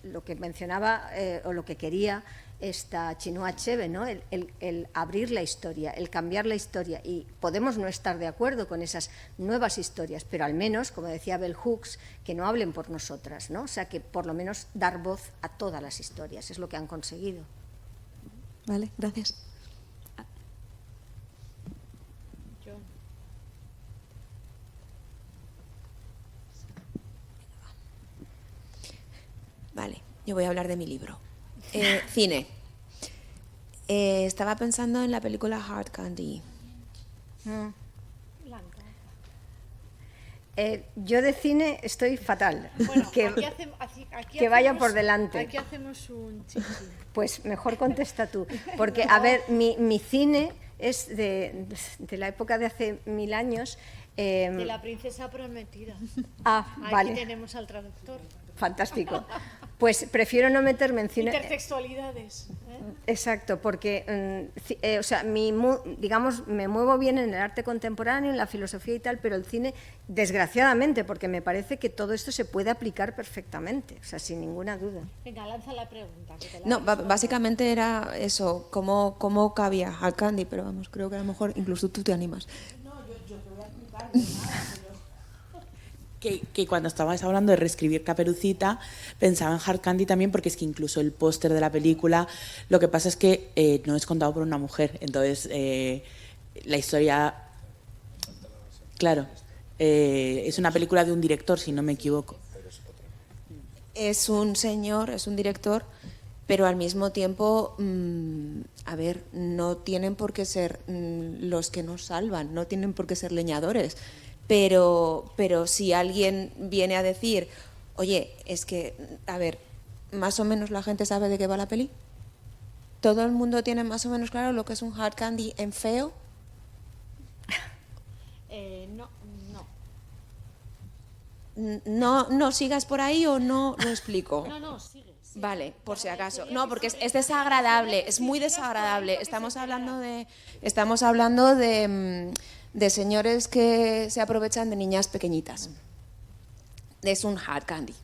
Speaker 2: lo que mencionaba o lo que quería esta Chinua Achebe, ¿no? El abrir la historia, el cambiar la historia, y podemos no estar de acuerdo con esas nuevas historias, pero al menos, como decía Bell Hooks, que no hablen por nosotras, ¿no? O sea, que por lo menos dar voz a todas las historias, es lo que han conseguido.
Speaker 3: Vale, gracias.
Speaker 4: Vale, yo voy a hablar de mi libro. Cine. Estaba pensando en la película Hard Candy.
Speaker 2: Yo de cine estoy fatal.
Speaker 1: Bueno,
Speaker 2: que vayan por delante.
Speaker 1: Aquí hacemos un chichi.
Speaker 2: Pues mejor contesta tú. Porque, a ver, mi cine es de la época de hace 1000 años.
Speaker 1: De la princesa prometida.
Speaker 2: Vale.
Speaker 1: Aquí tenemos al traductor.
Speaker 2: Fantástico. Pues prefiero no meterme en cine.
Speaker 1: Intertextualidades.
Speaker 2: Exacto, porque o sea, digamos, me muevo bien en el arte contemporáneo, en la filosofía y tal, pero el cine, desgraciadamente, porque me parece que todo esto se puede aplicar perfectamente, o sea, sin ninguna duda.
Speaker 1: Venga, lanza la pregunta.
Speaker 4: No, básicamente era eso, cómo cabía Hard Candy, pero vamos, creo que a lo mejor incluso tú te animas.
Speaker 5: No, yo te voy a explicar de nada, que cuando estabas hablando de reescribir Caperucita, pensaba en Hard Candy también, porque es que incluso el póster de la película, lo que pasa es que no es contado por una mujer, entonces la historia, claro, es una película de un director, si no me equivoco.
Speaker 4: Es un señor, es un director, pero al mismo tiempo, a ver, no tienen por qué ser los que nos salvan, no tienen por qué ser leñadores. Pero si alguien viene a decir, oye, es que, a ver, más o menos la gente sabe de qué va la peli. ¿Todo el mundo tiene más o menos claro lo que es un Hard Candy en feo? No sigas por ahí o no lo explico.
Speaker 1: No, sigue.
Speaker 4: Vale, por si acaso. No, porque es desagradable, es muy desagradable. Estamos hablando de señores que se aprovechan de niñas pequeñitas. Es un hard candy.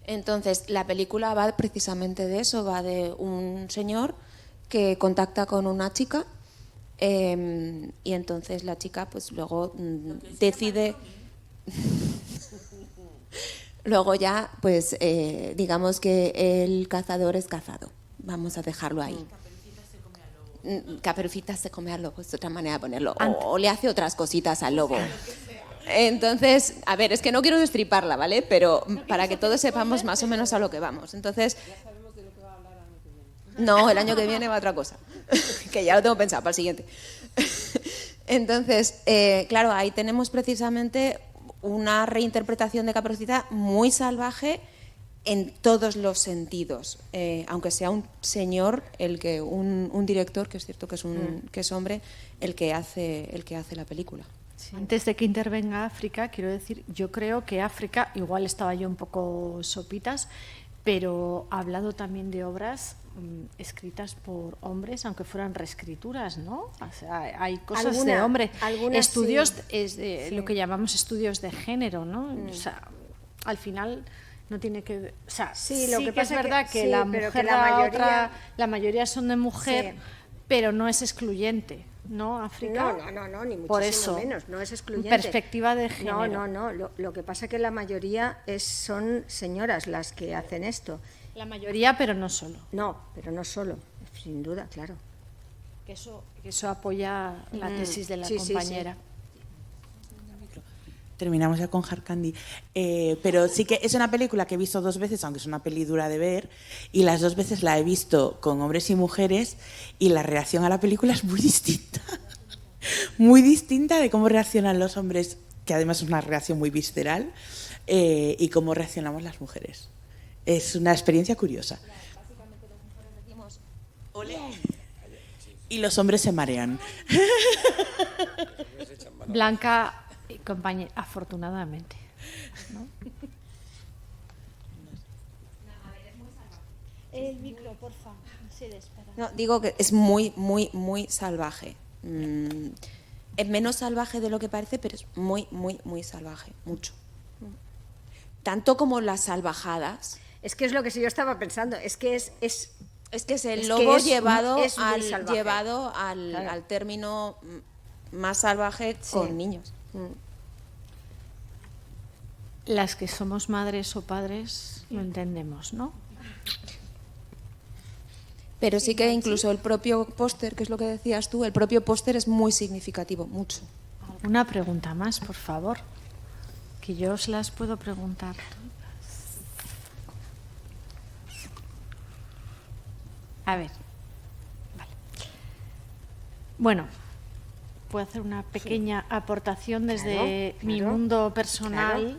Speaker 4: Entonces, la película va precisamente de eso, va de un señor que contacta con una chica Y entonces la chica pues luego decide... Luego ya, pues digamos que el cazador es cazado. Vamos a dejarlo ahí. Caperucita se come al lobo, es otra manera de ponerlo. O le hace otras cositas al lobo. Entonces, a ver, es que no quiero destriparla, ¿vale? Pero para que todos sepamos más o menos a lo que vamos. Entonces... No, el año que viene va otra cosa. Que ya lo tengo pensado para el siguiente. Entonces, claro, ahí tenemos precisamente una reinterpretación de Caperucita muy salvaje en todos los sentidos, aunque sea un señor, un director, que es cierto que es hombre, el que hace la película.
Speaker 1: Sí. Antes de que intervenga África, quiero decir, yo creo que África, igual estaba yo un poco sopitas, pero ha hablado también de obras escritas por hombres, aunque fueran reescrituras, ¿no? O sea, hay cosas de hombre, estudios, sí. Lo que llamamos estudios de género, ¿no? O sea, al final no tiene que... O sea, sí, lo que pasa es verdad que la mujer, que la mayoría son de mujer, sí. Pero no es excluyente, ¿no, África?
Speaker 2: No, ni muchísimo
Speaker 1: por eso,
Speaker 2: menos, no es excluyente.
Speaker 1: Perspectiva de género.
Speaker 2: No, lo que pasa es que la mayoría son señoras las que hacen esto.
Speaker 1: La mayoría, pero no solo.
Speaker 2: No, pero no solo, sin duda, claro.
Speaker 1: Que eso apoya la tesis de la compañera.
Speaker 5: Sí. Terminamos ya con Hard Candy. Pero sí que es una película que he visto 2 veces, aunque es una peli dura de ver, y las 2 veces la he visto con hombres y mujeres, y la reacción a la película es muy distinta. Muy distinta de cómo reaccionan los hombres, que además es una reacción muy visceral, y cómo reaccionamos las mujeres. Es una experiencia curiosa.
Speaker 4: Básicamente las mujeres decimos
Speaker 5: ¡ole! Y los hombres se marean.
Speaker 1: Blanca y compañera, afortunadamente, ¿no? El micro, por favor. Sí,
Speaker 4: no, digo que es muy, muy, muy salvaje. Es menos salvaje de lo que parece, pero es muy, muy, muy salvaje. Mucho. Tanto como las salvajadas.
Speaker 2: Es que es lo que yo estaba pensando. Es que es
Speaker 4: el lobo llevado
Speaker 2: claro.
Speaker 4: al término más salvaje con niños.
Speaker 1: Las que somos madres o padres lo entendemos, ¿no?
Speaker 4: Pero sí que incluso el propio póster, que es lo que decías tú, el propio póster es muy significativo, mucho.
Speaker 1: ¿Alguna pregunta más, por favor? Que yo os las puedo preguntar. A ver, vale. Bueno, puedo hacer una pequeña aportación desde mi mundo personal.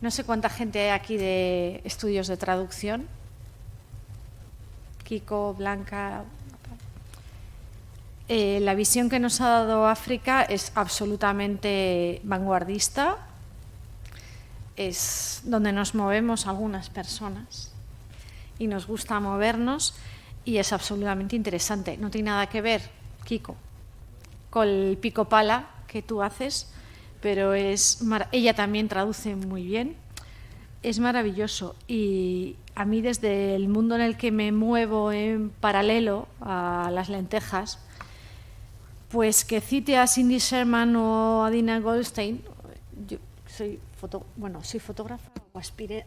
Speaker 1: No sé cuánta gente hay aquí de estudios de traducción. Kiko, Blanca. La visión que nos ha dado África es absolutamente vanguardista. Es donde nos movemos algunas personas. Y nos gusta movernos y es absolutamente interesante. No tiene nada que ver, Kiko, con el pico pala que tú haces, pero ella también traduce muy bien. Es maravilloso y a mí desde el mundo en el que me muevo en paralelo a las lentejas, pues que cite a Cindy Sherman o a Dina Goldstein, yo soy fotógrafa o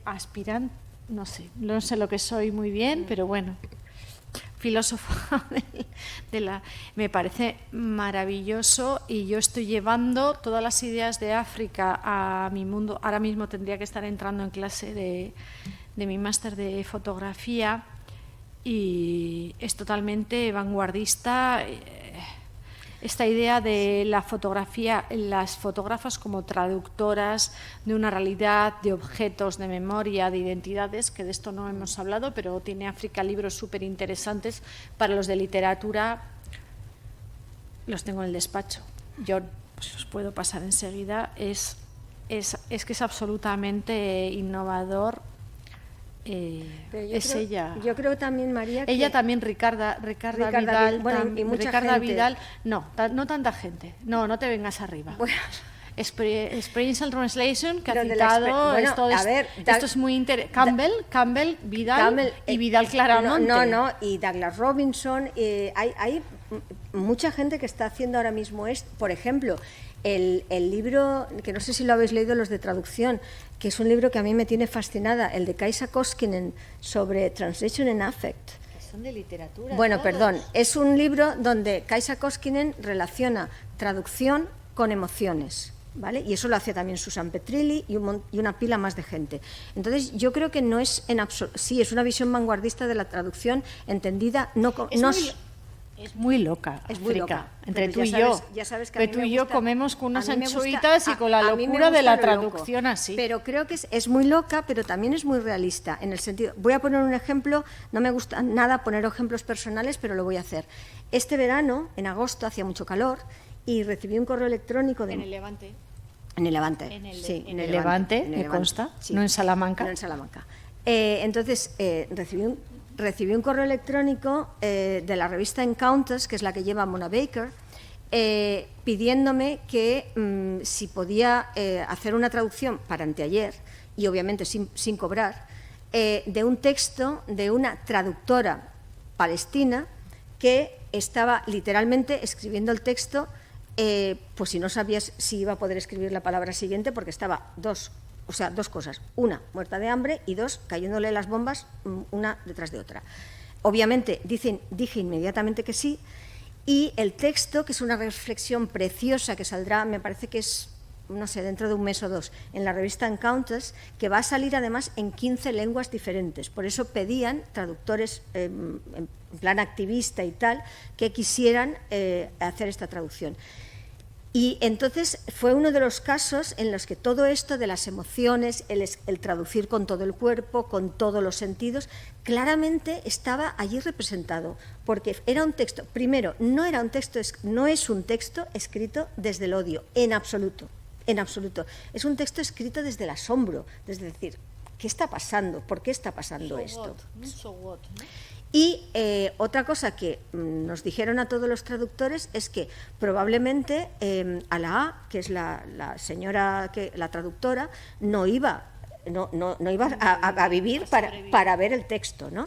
Speaker 1: aspirante. No sé lo que soy muy bien, pero bueno, filósofa me parece maravilloso y yo estoy llevando todas las ideas de África a mi mundo. Ahora mismo tendría que estar entrando en clase de mi máster de fotografía y es totalmente vanguardista. Esta idea de la fotografía, las fotógrafas como traductoras de una realidad, de objetos, de memoria, de identidades, que de esto no hemos hablado, pero tiene África libros súper interesantes para los de literatura. Los tengo en el despacho. Yo pues, os puedo pasar enseguida. Es que es absolutamente innovador. Ella.
Speaker 2: Yo creo también, María, que...
Speaker 1: Ella también, Ricarda Vidal.
Speaker 2: Bueno, y mucha
Speaker 1: Ricarda
Speaker 2: gente.
Speaker 1: Vidal, no tanta gente. No te vengas arriba.
Speaker 2: Bueno,
Speaker 1: Experiential Translation, que ha
Speaker 2: Donde
Speaker 1: citado,
Speaker 2: bueno,
Speaker 1: esto,
Speaker 2: a ver,
Speaker 1: esto es muy interesante. Campbell, Vidal
Speaker 2: Campbell,
Speaker 1: y Vidal Claramonte.
Speaker 2: No, y Douglas Robinson. Hay mucha gente que está haciendo ahora mismo esto. Por ejemplo, el libro, que no sé si lo habéis leído los de traducción, que es un libro que a mí me tiene fascinada, el de Kaisa Koskinen sobre Translation and Affect.
Speaker 1: Son de literatura.
Speaker 2: Bueno,
Speaker 1: todos.
Speaker 2: perdón, es un libro donde Kaisa Koskinen relaciona traducción con emociones, ¿vale? Y eso lo hace también Susan Petrilli y una pila más de gente. Entonces, yo creo que no es en absoluto, sí, es una visión vanguardista de la traducción entendida,
Speaker 1: es muy loca,
Speaker 2: es muy
Speaker 1: África,
Speaker 2: loca.
Speaker 1: entre
Speaker 2: Pero
Speaker 1: tú y
Speaker 2: ya
Speaker 1: yo.
Speaker 2: sabes- ya sabes que a
Speaker 1: Pero
Speaker 2: mí
Speaker 1: tú
Speaker 2: me
Speaker 1: y yo
Speaker 2: gusta-
Speaker 1: comemos con unas
Speaker 2: a mí me gusta-
Speaker 1: anchoitas y con la
Speaker 2: a mí me
Speaker 1: locura de
Speaker 2: gusta
Speaker 1: la
Speaker 2: lo loco.
Speaker 1: traducción así.
Speaker 2: Pero creo que es muy loca, pero también es muy realista, en el sentido... Voy a poner un ejemplo, no me gusta nada poner ejemplos personales, pero lo voy a hacer. Este verano, en agosto, hacía mucho calor y recibí un correo electrónico de...
Speaker 1: En el Levante.
Speaker 2: En el Levante,
Speaker 1: En
Speaker 2: en
Speaker 1: el Levante,
Speaker 2: en el
Speaker 1: me
Speaker 2: Levante,
Speaker 1: consta, no en Salamanca.
Speaker 2: No en Salamanca. Entonces, recibí un correo electrónico de la revista Encounters, que es la que lleva Mona Baker, pidiéndome que si podía hacer una traducción para anteayer, y obviamente sin cobrar, de un texto de una traductora palestina que estaba literalmente escribiendo el texto, pues si no sabías si iba a poder escribir la palabra siguiente, porque estaba dos cosas, una, muerta de hambre, y dos, cayéndole las bombas una detrás de otra. Obviamente dije inmediatamente que sí, y el texto, que es una reflexión preciosa que saldrá, me parece que es, no sé, dentro de un mes o dos, en la revista Encounters, que va a salir además en 15 lenguas diferentes. Por eso pedían traductores en plan activista y tal, que quisieran hacer esta traducción. Y entonces fue uno de los casos en los que todo esto de las emociones, el traducir con todo el cuerpo, con todos los sentidos, claramente estaba allí representado, porque era un texto, primero, no es un texto escrito desde el odio, en absoluto, es un texto escrito desde el asombro, es decir, ¿qué está pasando? ¿Por qué está pasando esto? Y otra cosa que nos dijeron a todos los traductores es que probablemente Alaa, que es la señora, la traductora, no iba a vivir para ver el texto, ¿no?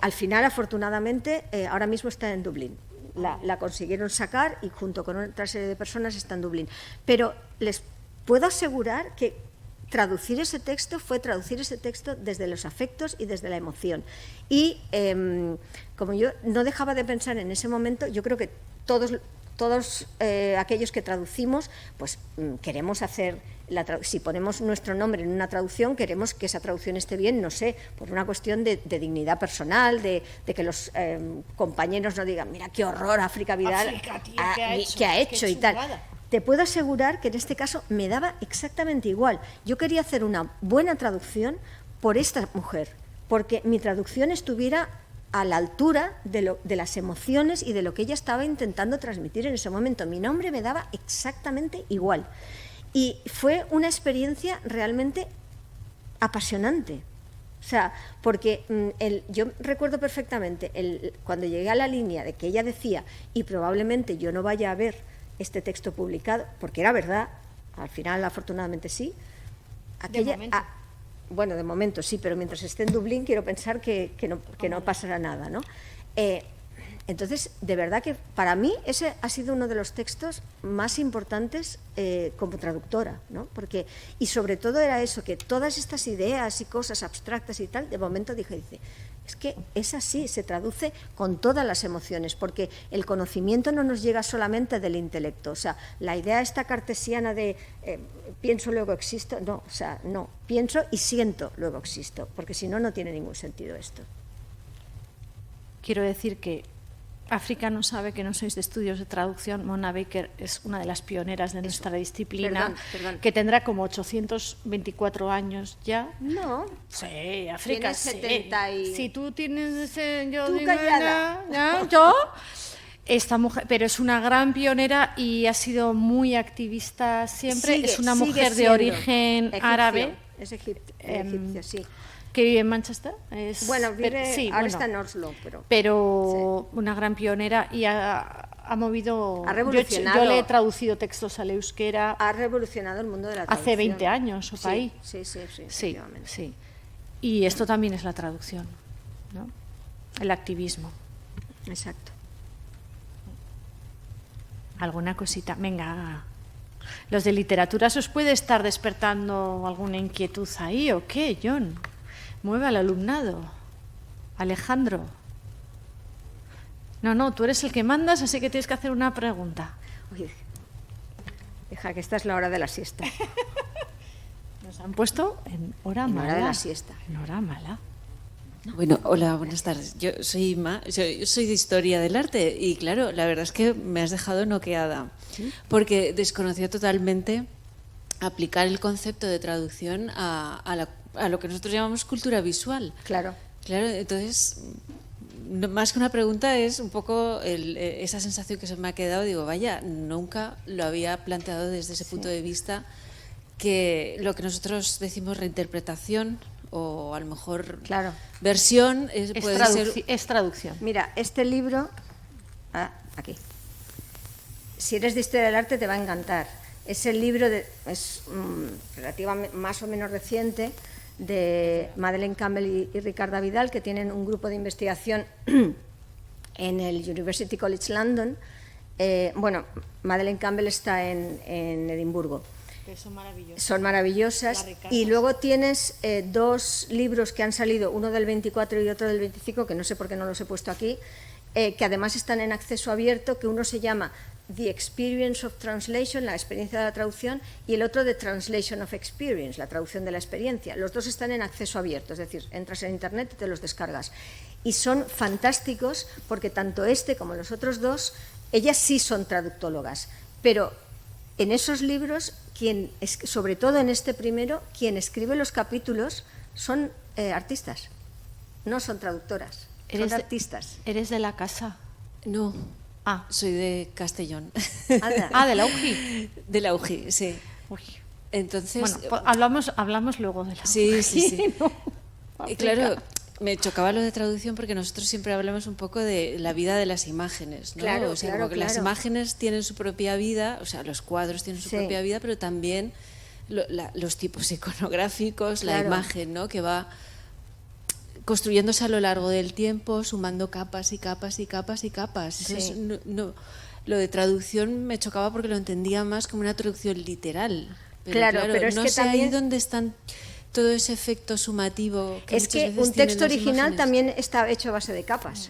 Speaker 2: Al final, afortunadamente, ahora mismo está en Dublín. La consiguieron sacar y junto con otra serie de personas está en Dublín. Pero les puedo asegurar que traducir ese texto fue traducir ese texto desde los afectos y desde la emoción. Y como yo no dejaba de pensar en ese momento, yo creo que todos aquellos que traducimos, pues queremos hacer, si ponemos nuestro nombre en una traducción, queremos que esa traducción esté bien, no sé, por una cuestión de dignidad personal, de que los compañeros no digan, mira qué horror África Vidal,
Speaker 1: África, tío,
Speaker 2: ¿qué ha hecho y tal.
Speaker 1: chulada.
Speaker 2: Te puedo asegurar que en este caso me daba exactamente igual. Yo quería hacer una buena traducción por esta mujer, porque mi traducción estuviera a la altura de las emociones y de lo que ella estaba intentando transmitir en ese momento. Mi nombre me daba exactamente igual. Y fue una experiencia realmente apasionante. O sea, porque yo recuerdo perfectamente cuando llegué a la línea de que ella decía, y probablemente yo no vaya a ver este texto publicado, porque era verdad, al final afortunadamente sí. Bueno, de momento sí, pero mientras esté en Dublín quiero pensar que no pasará nada, ¿no? Entonces, de verdad que para mí ese ha sido uno de los textos más importantes como traductora, ¿no? Porque, y sobre todo era eso, que todas estas ideas y cosas abstractas y tal, de momento dice, es que es así, se traduce con todas las emociones, porque el conocimiento no nos llega solamente del intelecto, o sea, la idea esta cartesiana de pienso, luego existo, no, o sea, no, pienso y siento, luego existo, porque si no, no tiene ningún sentido esto.
Speaker 1: Quiero decir que África no sabe que no sois de estudios de traducción. Mona Baker es una de las pioneras de nuestra disciplina,
Speaker 2: Perdón.
Speaker 1: que tendrá como 824 años ya.
Speaker 2: No.
Speaker 1: Sí, África,
Speaker 2: Tienes 70 y...
Speaker 1: Si tú tienes ese... Yo
Speaker 2: Tú
Speaker 1: digo,
Speaker 2: callada.
Speaker 1: yo... Esta mujer, pero es una gran pionera y ha sido muy activista siempre. Es una mujer de origen
Speaker 2: egipcio,
Speaker 1: árabe.
Speaker 2: Es egipcio, sí.
Speaker 1: Que vive en Manchester.
Speaker 2: Bueno,
Speaker 1: ahora
Speaker 2: está en Oslo.
Speaker 1: Pero una gran pionera y ha ha movido...
Speaker 2: Ha revolucionado.
Speaker 1: Yo le he traducido textos al euskera
Speaker 2: Ha revolucionado el mundo de la traducción.
Speaker 1: hace 20 años o
Speaker 2: Sí,
Speaker 1: por ahí.
Speaker 2: sí,
Speaker 1: Sí,
Speaker 2: efectivamente.
Speaker 1: sí. Y esto también es la traducción, ¿no? El activismo.
Speaker 2: Exacto.
Speaker 1: ¿Alguna cosita? Venga. ¿Los de literatura os puede estar despertando alguna inquietud ahí o qué, John? Mueve al alumnado. Alejandro. No, tú eres el que mandas, así que tienes que hacer una pregunta.
Speaker 2: Oye, deja que esta es la hora de la siesta.
Speaker 1: Nos han puesto en hora
Speaker 2: En
Speaker 1: mala.
Speaker 2: hora de la siesta.
Speaker 1: En hora mala.
Speaker 6: Bueno, hola, buenas tardes. Yo soy Ima, yo soy de Historia del Arte y claro, la verdad es que me has dejado noqueada porque desconocía totalmente aplicar el concepto de traducción a lo que nosotros llamamos cultura visual.
Speaker 2: Claro.
Speaker 6: Claro, entonces, más que una pregunta es un poco esa sensación que se me ha quedado, digo, vaya, nunca lo había planteado desde ese punto de vista, que lo que nosotros decimos reinterpretación o a lo mejor
Speaker 2: Claro.
Speaker 6: versión puede ser...
Speaker 1: Es traducción.
Speaker 2: Mira, este libro, aquí. Si eres de Historia del Arte te va a encantar. Es el libro, es relativamente más o menos reciente, de Madeleine Campbell y Ricarda Vidal, que tienen un grupo de investigación en el University College London. Bueno, Madeleine Campbell está en Edimburgo.
Speaker 1: Son maravillosas.
Speaker 2: Son maravillosas. Y luego tienes dos libros que han salido, uno del 24 y otro del 25, que no sé por qué no los he puesto aquí, que además están en acceso abierto, que uno se llama The Experience of Translation, la experiencia de la traducción, y el otro The Translation of Experience, la traducción de la experiencia. Los dos están en acceso abierto, es decir, entras en Internet y te los descargas. Y son fantásticos porque tanto este como los otros dos, ellas sí son traductólogas, pero en esos libros, sobre todo en este primero, quien escribe los capítulos son artistas, no son traductoras, son artistas.
Speaker 1: ¿Eres de la casa?
Speaker 6: No,
Speaker 1: Ah.
Speaker 6: soy de Castellón.
Speaker 2: Anda.
Speaker 1: De la UJI.
Speaker 6: De la UJI, sí.
Speaker 1: Uy.
Speaker 6: Entonces,
Speaker 1: Bueno, pues hablamos luego de la
Speaker 6: sí,
Speaker 1: UJI.
Speaker 6: sí, sí.
Speaker 1: ¿no?
Speaker 6: Y claro, me chocaba lo de traducción porque nosotros siempre hablamos un poco de la vida de las imágenes, ¿no?
Speaker 2: Claro,
Speaker 6: o sea,
Speaker 2: claro,
Speaker 6: como que las
Speaker 2: claro.
Speaker 6: imágenes tienen su propia vida, o sea, los cuadros tienen su
Speaker 2: Sí.
Speaker 6: propia vida, pero también los tipos iconográficos, la
Speaker 2: Claro.
Speaker 6: imagen, ¿no? Que va construyéndose a lo largo del tiempo, sumando capas y capas y capas y capas. Entonces,
Speaker 2: Sí.
Speaker 6: lo de traducción me chocaba porque lo entendía más como una traducción literal.
Speaker 2: Claro, pero es
Speaker 6: no
Speaker 2: que
Speaker 6: sé ahí
Speaker 2: también-
Speaker 6: dónde están todo ese efecto sumativo que
Speaker 2: Es
Speaker 6: muchas
Speaker 2: que
Speaker 6: veces
Speaker 2: un
Speaker 6: tienen
Speaker 2: texto
Speaker 6: las
Speaker 2: original
Speaker 6: imágenes.
Speaker 2: también está hecho a base de capas.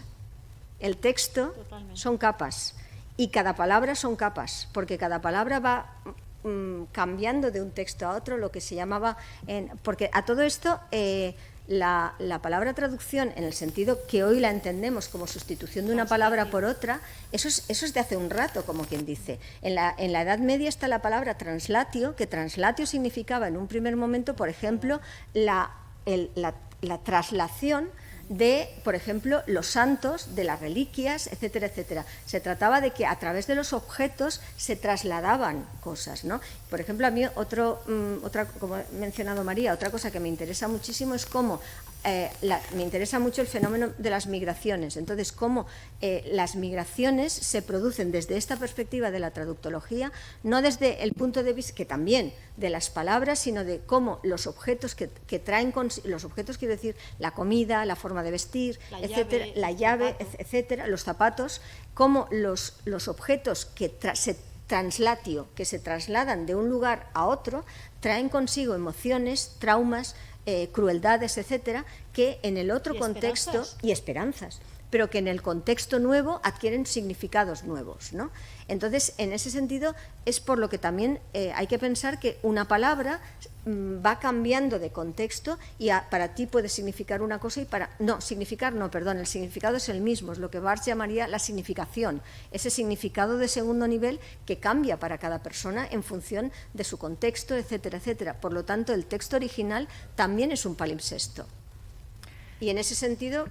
Speaker 2: El texto son capas y cada palabra son capas, porque cada palabra va cambiando de un texto a otro, lo que se llamaba... porque a todo esto la palabra traducción, en el sentido que hoy la entendemos como sustitución de una palabra por otra, eso es de hace un rato, como quien dice. En la Edad Media está la palabra translatio, que translatio significaba en un primer momento, por ejemplo, la traslación de, por ejemplo, los santos, de las reliquias, etcétera, etcétera. Se trataba de que a través de los objetos se trasladaban cosas, ¿no? Por ejemplo, a mí otra, como ha mencionado María, otra cosa que me interesa muchísimo es cómo me interesa mucho el fenómeno de las migraciones. Entonces, cómo las migraciones se producen desde esta perspectiva de la traductología, no desde el punto de vista, que también, de las palabras, sino de cómo los objetos que traen, los objetos quiero decir, la comida, la forma de vestir, etcétera, la llave, etcétera, los zapatos, cómo los objetos que translatio, que se trasladan de un lugar a otro, traen consigo emociones, traumas, crueldades, etcétera, que en el otro contexto, y esperanzas, pero que en el contexto nuevo adquieren significados nuevos, ¿no? Entonces, en ese sentido, es por lo que también hay que pensar que una palabra va cambiando de contexto y para ti puede significar una cosa y el significado es el mismo, es lo que Barthes llamaría la significación, ese significado de segundo nivel que cambia para cada persona en función de su contexto, etcétera, etcétera. Por lo tanto, el texto original también es un palimpsesto. Y en ese sentido,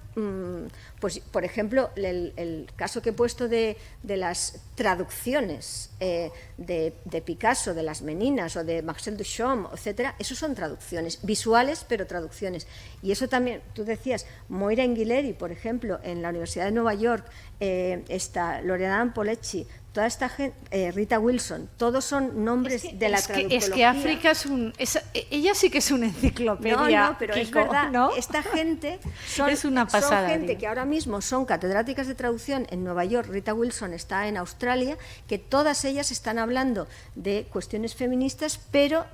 Speaker 2: pues por ejemplo, el caso que he puesto de las traducciones de Picasso, de las Meninas o de Marcel Duchamp, etcétera, eso son traducciones visuales, pero traducciones. Y eso también, tú decías, Moira Inghileri, por ejemplo, en la Universidad de Nueva York, está Loredana Polecci, toda esta gente, Rita Wilson, todos son nombres de la traducción.
Speaker 1: Es que África ella sí que es una enciclopedia.
Speaker 2: No, pero
Speaker 1: Kiko,
Speaker 2: es verdad,
Speaker 1: ¿no?
Speaker 2: esta gente son,
Speaker 1: es una pasada,
Speaker 2: son gente
Speaker 1: digo.
Speaker 2: que ahora mismo son catedráticas de traducción en Nueva York, Rita Wilson está en Australia, que todas ellas están hablando de cuestiones feministas, pero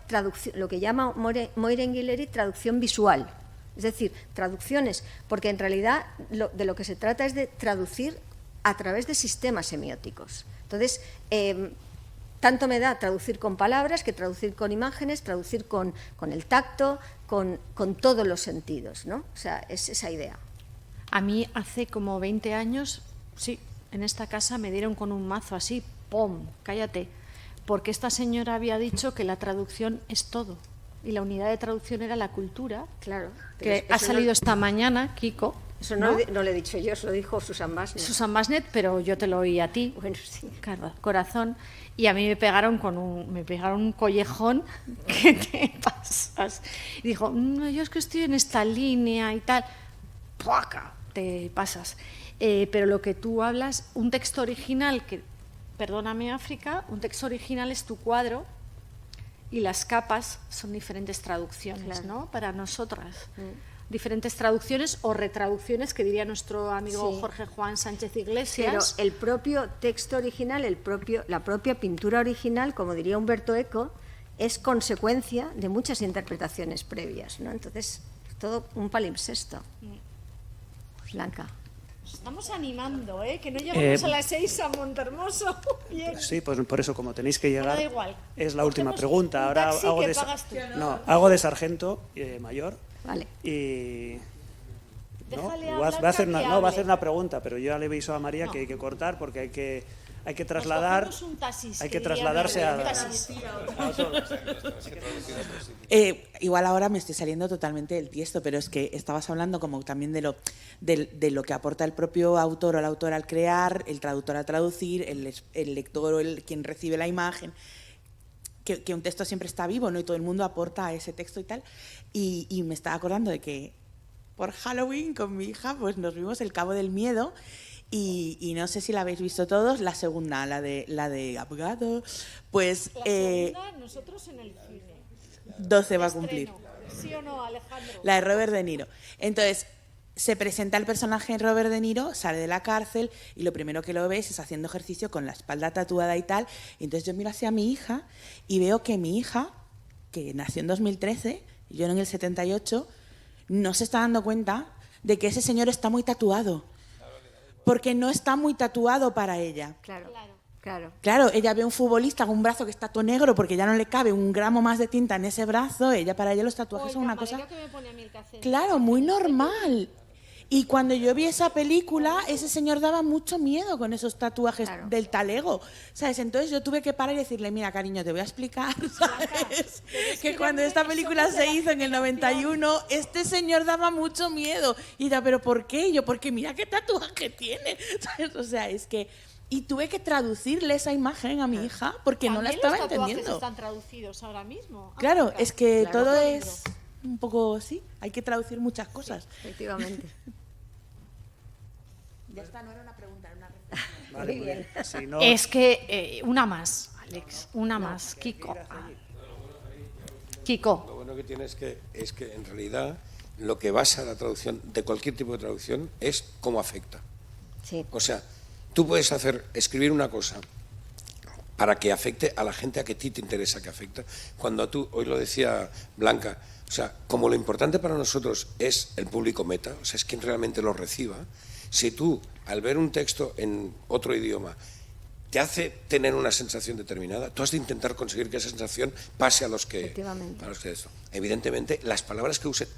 Speaker 2: lo que llama Moira Inghileri traducción visual. Es decir, traducciones, porque en realidad de lo que se trata es de traducir a través de sistemas semióticos. Entonces, tanto me da traducir con palabras que traducir con imágenes, traducir con el tacto, con todos los sentidos, ¿no? O sea, es esa idea.
Speaker 1: A mí hace como 20 años, sí, en esta casa me dieron con un mazo así, ¡pum!, cállate, porque esta señora había dicho que la traducción es todo, y la unidad de traducción era la cultura,
Speaker 2: Claro.
Speaker 1: que ha salido esta mañana, Kiko.
Speaker 2: Eso no lo he dicho yo, eso lo dijo Susan Basnet.
Speaker 1: Susan Basnet, pero yo te lo oí a ti.
Speaker 2: Bueno, sí.
Speaker 1: Corazón. Y a mí me pegaron un collejón que te pasas. Y dijo, no, yo es que estoy en esta línea y tal. ¡Puaca! Te pasas. Pero lo que tú hablas, un texto original, perdóname África, un texto original es tu cuadro y las capas son diferentes traducciones,
Speaker 2: Claro.
Speaker 1: ¿no? Para nosotras. Diferentes traducciones o retraducciones, que diría nuestro amigo
Speaker 2: Sí.
Speaker 1: Jorge Juan Sánchez
Speaker 2: Pero
Speaker 1: Iglesias.
Speaker 2: el propio texto original, la propia pintura original, como diría Umberto Eco, es consecuencia de muchas interpretaciones previas, ¿no? Entonces, es todo un palimpsesto. Blanca.
Speaker 1: Estamos animando, que no llegamos a las 6 a Montermoso. Bien.
Speaker 7: Sí, pues por eso, como tenéis que llegar,
Speaker 1: Da igual.
Speaker 7: es la última
Speaker 1: Cogemos
Speaker 7: pregunta.
Speaker 1: un
Speaker 7: Ahora
Speaker 1: taxi
Speaker 7: hago
Speaker 1: que
Speaker 7: de,
Speaker 1: pagas tú.
Speaker 7: no, hago de sargento mayor
Speaker 2: Vale.
Speaker 7: y... ¿no?
Speaker 1: Déjale a
Speaker 7: Va a
Speaker 1: Blanca
Speaker 7: hacer
Speaker 1: que
Speaker 7: va a
Speaker 1: hable.
Speaker 7: hacer una pregunta, pero yo ya le aviso a María
Speaker 1: No.
Speaker 7: que hay que cortar porque hay que trasladar,
Speaker 1: Nos cogemos un taxis,
Speaker 7: hay
Speaker 1: que
Speaker 7: que
Speaker 1: diría
Speaker 7: trasladarse
Speaker 1: Blanca,
Speaker 7: a...
Speaker 1: un taxis.
Speaker 5: Igual ahora me estoy saliendo totalmente del tiesto, pero es que estabas hablando como también de lo que aporta el propio autor o la autora al crear, el traductor al traducir, el lector o quien recibe la imagen, que un texto siempre está vivo, ¿no? Y todo el mundo aporta a ese texto y tal. Y me estaba acordando de que por Halloween con mi hija pues nos vimos El Cabo del Miedo. Y no sé si la habéis visto todos, la segunda, la de Abogado, pues
Speaker 1: La segunda, nosotros en el cine.
Speaker 5: 12 va a cumplir.
Speaker 1: Estreno. ¿Sí o no, Alejandro?
Speaker 5: La de Robert De Niro. Entonces, se presenta el personaje de Robert De Niro, sale de la cárcel y lo primero que lo ves es haciendo ejercicio con la espalda tatuada y tal. Y entonces yo miro hacia mi hija y veo que mi hija, que nació en 2013, y yo en el 78, no se está dando cuenta de que ese señor está muy tatuado. Porque no está muy tatuado para ella.
Speaker 2: Claro.
Speaker 5: Claro, ella ve a un futbolista con un brazo que está todo negro porque ya no le cabe un gramo más de tinta en ese brazo. Para ella los tatuajes son una cosa, claro, muy normal. Y cuando yo vi esa película, ese señor daba mucho miedo con esos tatuajes
Speaker 2: Claro.
Speaker 5: del talego, ¿sabes? Entonces yo tuve que parar y decirle, mira, cariño, te voy a explicar, ¿sabes? Que cuando esta película se hizo en el 91, este señor daba mucho miedo. Y ella, ¿pero por qué? Y yo, porque mira qué tatuaje tiene, ¿sabes? O sea, es que... Y tuve que traducirle esa imagen a mi hija porque no la estaba
Speaker 1: Los tatuajes
Speaker 5: entendiendo.
Speaker 1: están traducidos ahora mismo.
Speaker 5: Claro,
Speaker 1: África.
Speaker 5: es que
Speaker 2: Claro.
Speaker 5: todo
Speaker 1: Todo
Speaker 5: es un poco, sí, hay que traducir muchas cosas.
Speaker 2: Efectivamente.
Speaker 5: Ya está, no era una pregunta, era una reflexión.
Speaker 7: Vale, muy bien. Si no,
Speaker 1: Es que una más, Alex, una más. Kiko. Kiko.
Speaker 8: Lo bueno que tiene es que en realidad lo que basa la traducción, de cualquier tipo de traducción, es cómo afecta.
Speaker 2: Sí.
Speaker 8: O sea, tú puedes escribir una cosa para que afecte a la gente a que a ti te interesa que afecte. Cuando tú, hoy lo decía Blanca, o sea, como lo importante para nosotros es el público meta, o sea, es quien realmente lo reciba, si tú, al ver un texto en otro idioma, te hace tener una sensación determinada, tú has de intentar conseguir que esa sensación pase a los que...
Speaker 2: Efectivamente.
Speaker 8: A los que esto. Evidentemente, las palabras que use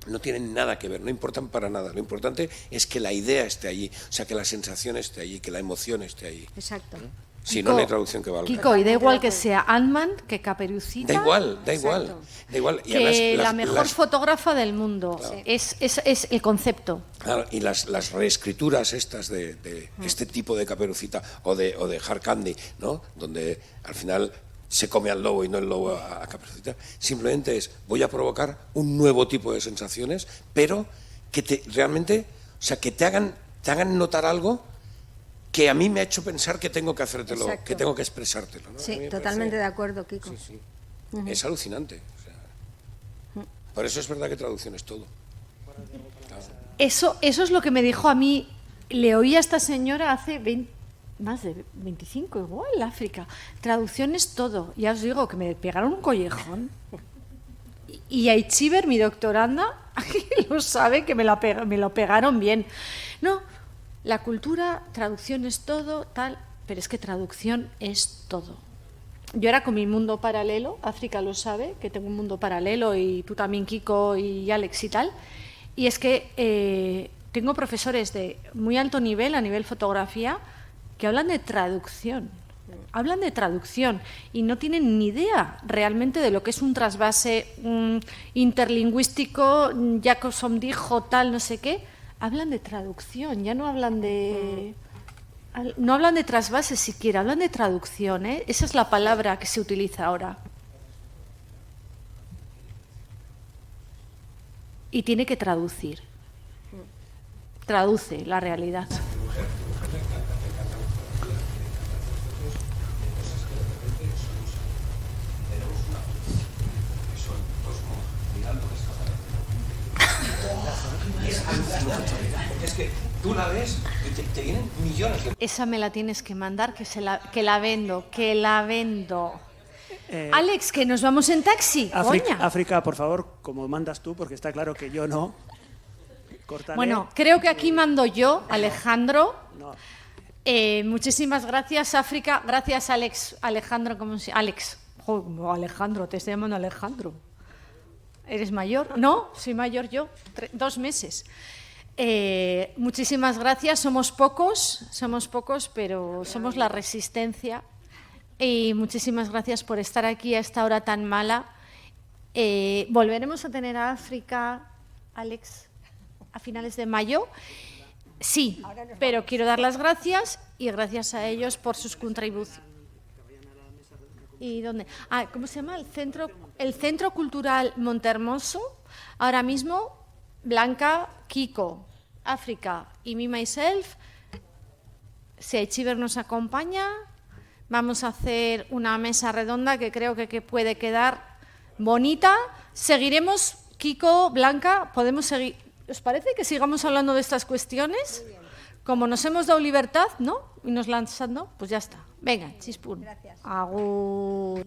Speaker 8: no tienen nada que ver, no importan para nada. Lo importante es que la idea esté allí, o sea, que la sensación esté allí, que la emoción esté allí.
Speaker 2: Exacto.
Speaker 8: Si no, no hay traducción que valga.
Speaker 1: Kiko, y da igual que sea Ant-Man, que Caperucita.
Speaker 8: Da igual. Da igual. Y
Speaker 1: Que
Speaker 8: además,
Speaker 1: la mejor fotógrafa del mundo. Claro. Es el concepto.
Speaker 8: Claro, y las reescrituras estas de este tipo de Caperucita o de Hard Candy, ¿no? Donde al final se come al lobo y no el lobo a Caperucita, simplemente voy a provocar un nuevo tipo de sensaciones, pero que realmente, o sea, que te hagan notar algo que a mí me ha hecho pensar que tengo que hacértelo, exacto, que tengo que expresártelo, ¿no?
Speaker 2: Sí, totalmente de acuerdo, Kiko.
Speaker 8: Sí. Es alucinante. O sea, por eso es verdad que traducción es todo. Claro.
Speaker 1: Eso es lo que me dijo a mí. Le oí a esta señora hace más de 25, igual, África. Traducción es todo. Ya os digo que me pegaron un collejón. Y Aichiber, mi doctoranda, lo sabe, que me lo pegaron bien. No, la cultura, traducción es todo, tal, pero es que traducción es todo. Yo era con mi mundo paralelo, África lo sabe, que tengo un mundo paralelo, y tú también, Kiko, y Alex y tal. Y es que tengo profesores de muy alto nivel, a nivel fotografía, que hablan de traducción. Hablan de traducción y no tienen ni idea realmente de lo que es un trasvase interlingüístico, Jacobson dijo tal, no sé qué. Hablan de traducción, ya no hablan de... No hablan de trasvase siquiera, hablan de traducción, ¿eh? Esa es la palabra que se utiliza ahora. Y tiene que traducir. Traduce la realidad.
Speaker 8: Es que tú la ves y te vienen millones de...
Speaker 1: Esa me la tienes que mandar, que la vendo. Alex, que nos vamos en taxi, coña.
Speaker 7: África, por favor, como mandas tú, porque está claro que yo no. Córtale.
Speaker 1: Bueno, creo que aquí mando yo, Alejandro.
Speaker 7: No.
Speaker 1: Muchísimas gracias, África. Gracias, Alex. Alejandro, ¿cómo se llama? Alex. Oh, Alejandro, te estoy llamando Alejandro. ¿Eres mayor? No, soy mayor yo, 2 meses. Muchísimas gracias, somos pocos, pero somos la resistencia. Y muchísimas gracias por estar aquí a esta hora tan mala. Volveremos a tener a África, Alex, a finales de mayo. Sí, pero quiero dar las gracias y gracias a ellos por sus contribuciones. ¿Y dónde? ¿Cómo se llama? El Centro Cultural Montehermoso. Ahora mismo, Blanca, Kiko, África y me, myself. Si Aichiber nos acompaña, vamos a hacer una mesa redonda que creo que puede quedar bonita. Seguiremos, Kiko, Blanca, podemos seguir. ¿Os parece que sigamos hablando de estas cuestiones? Como nos hemos dado libertad, ¿no? Y nos lanzando, pues ya está. Venga, chispún.
Speaker 2: Gracias.
Speaker 1: Agur.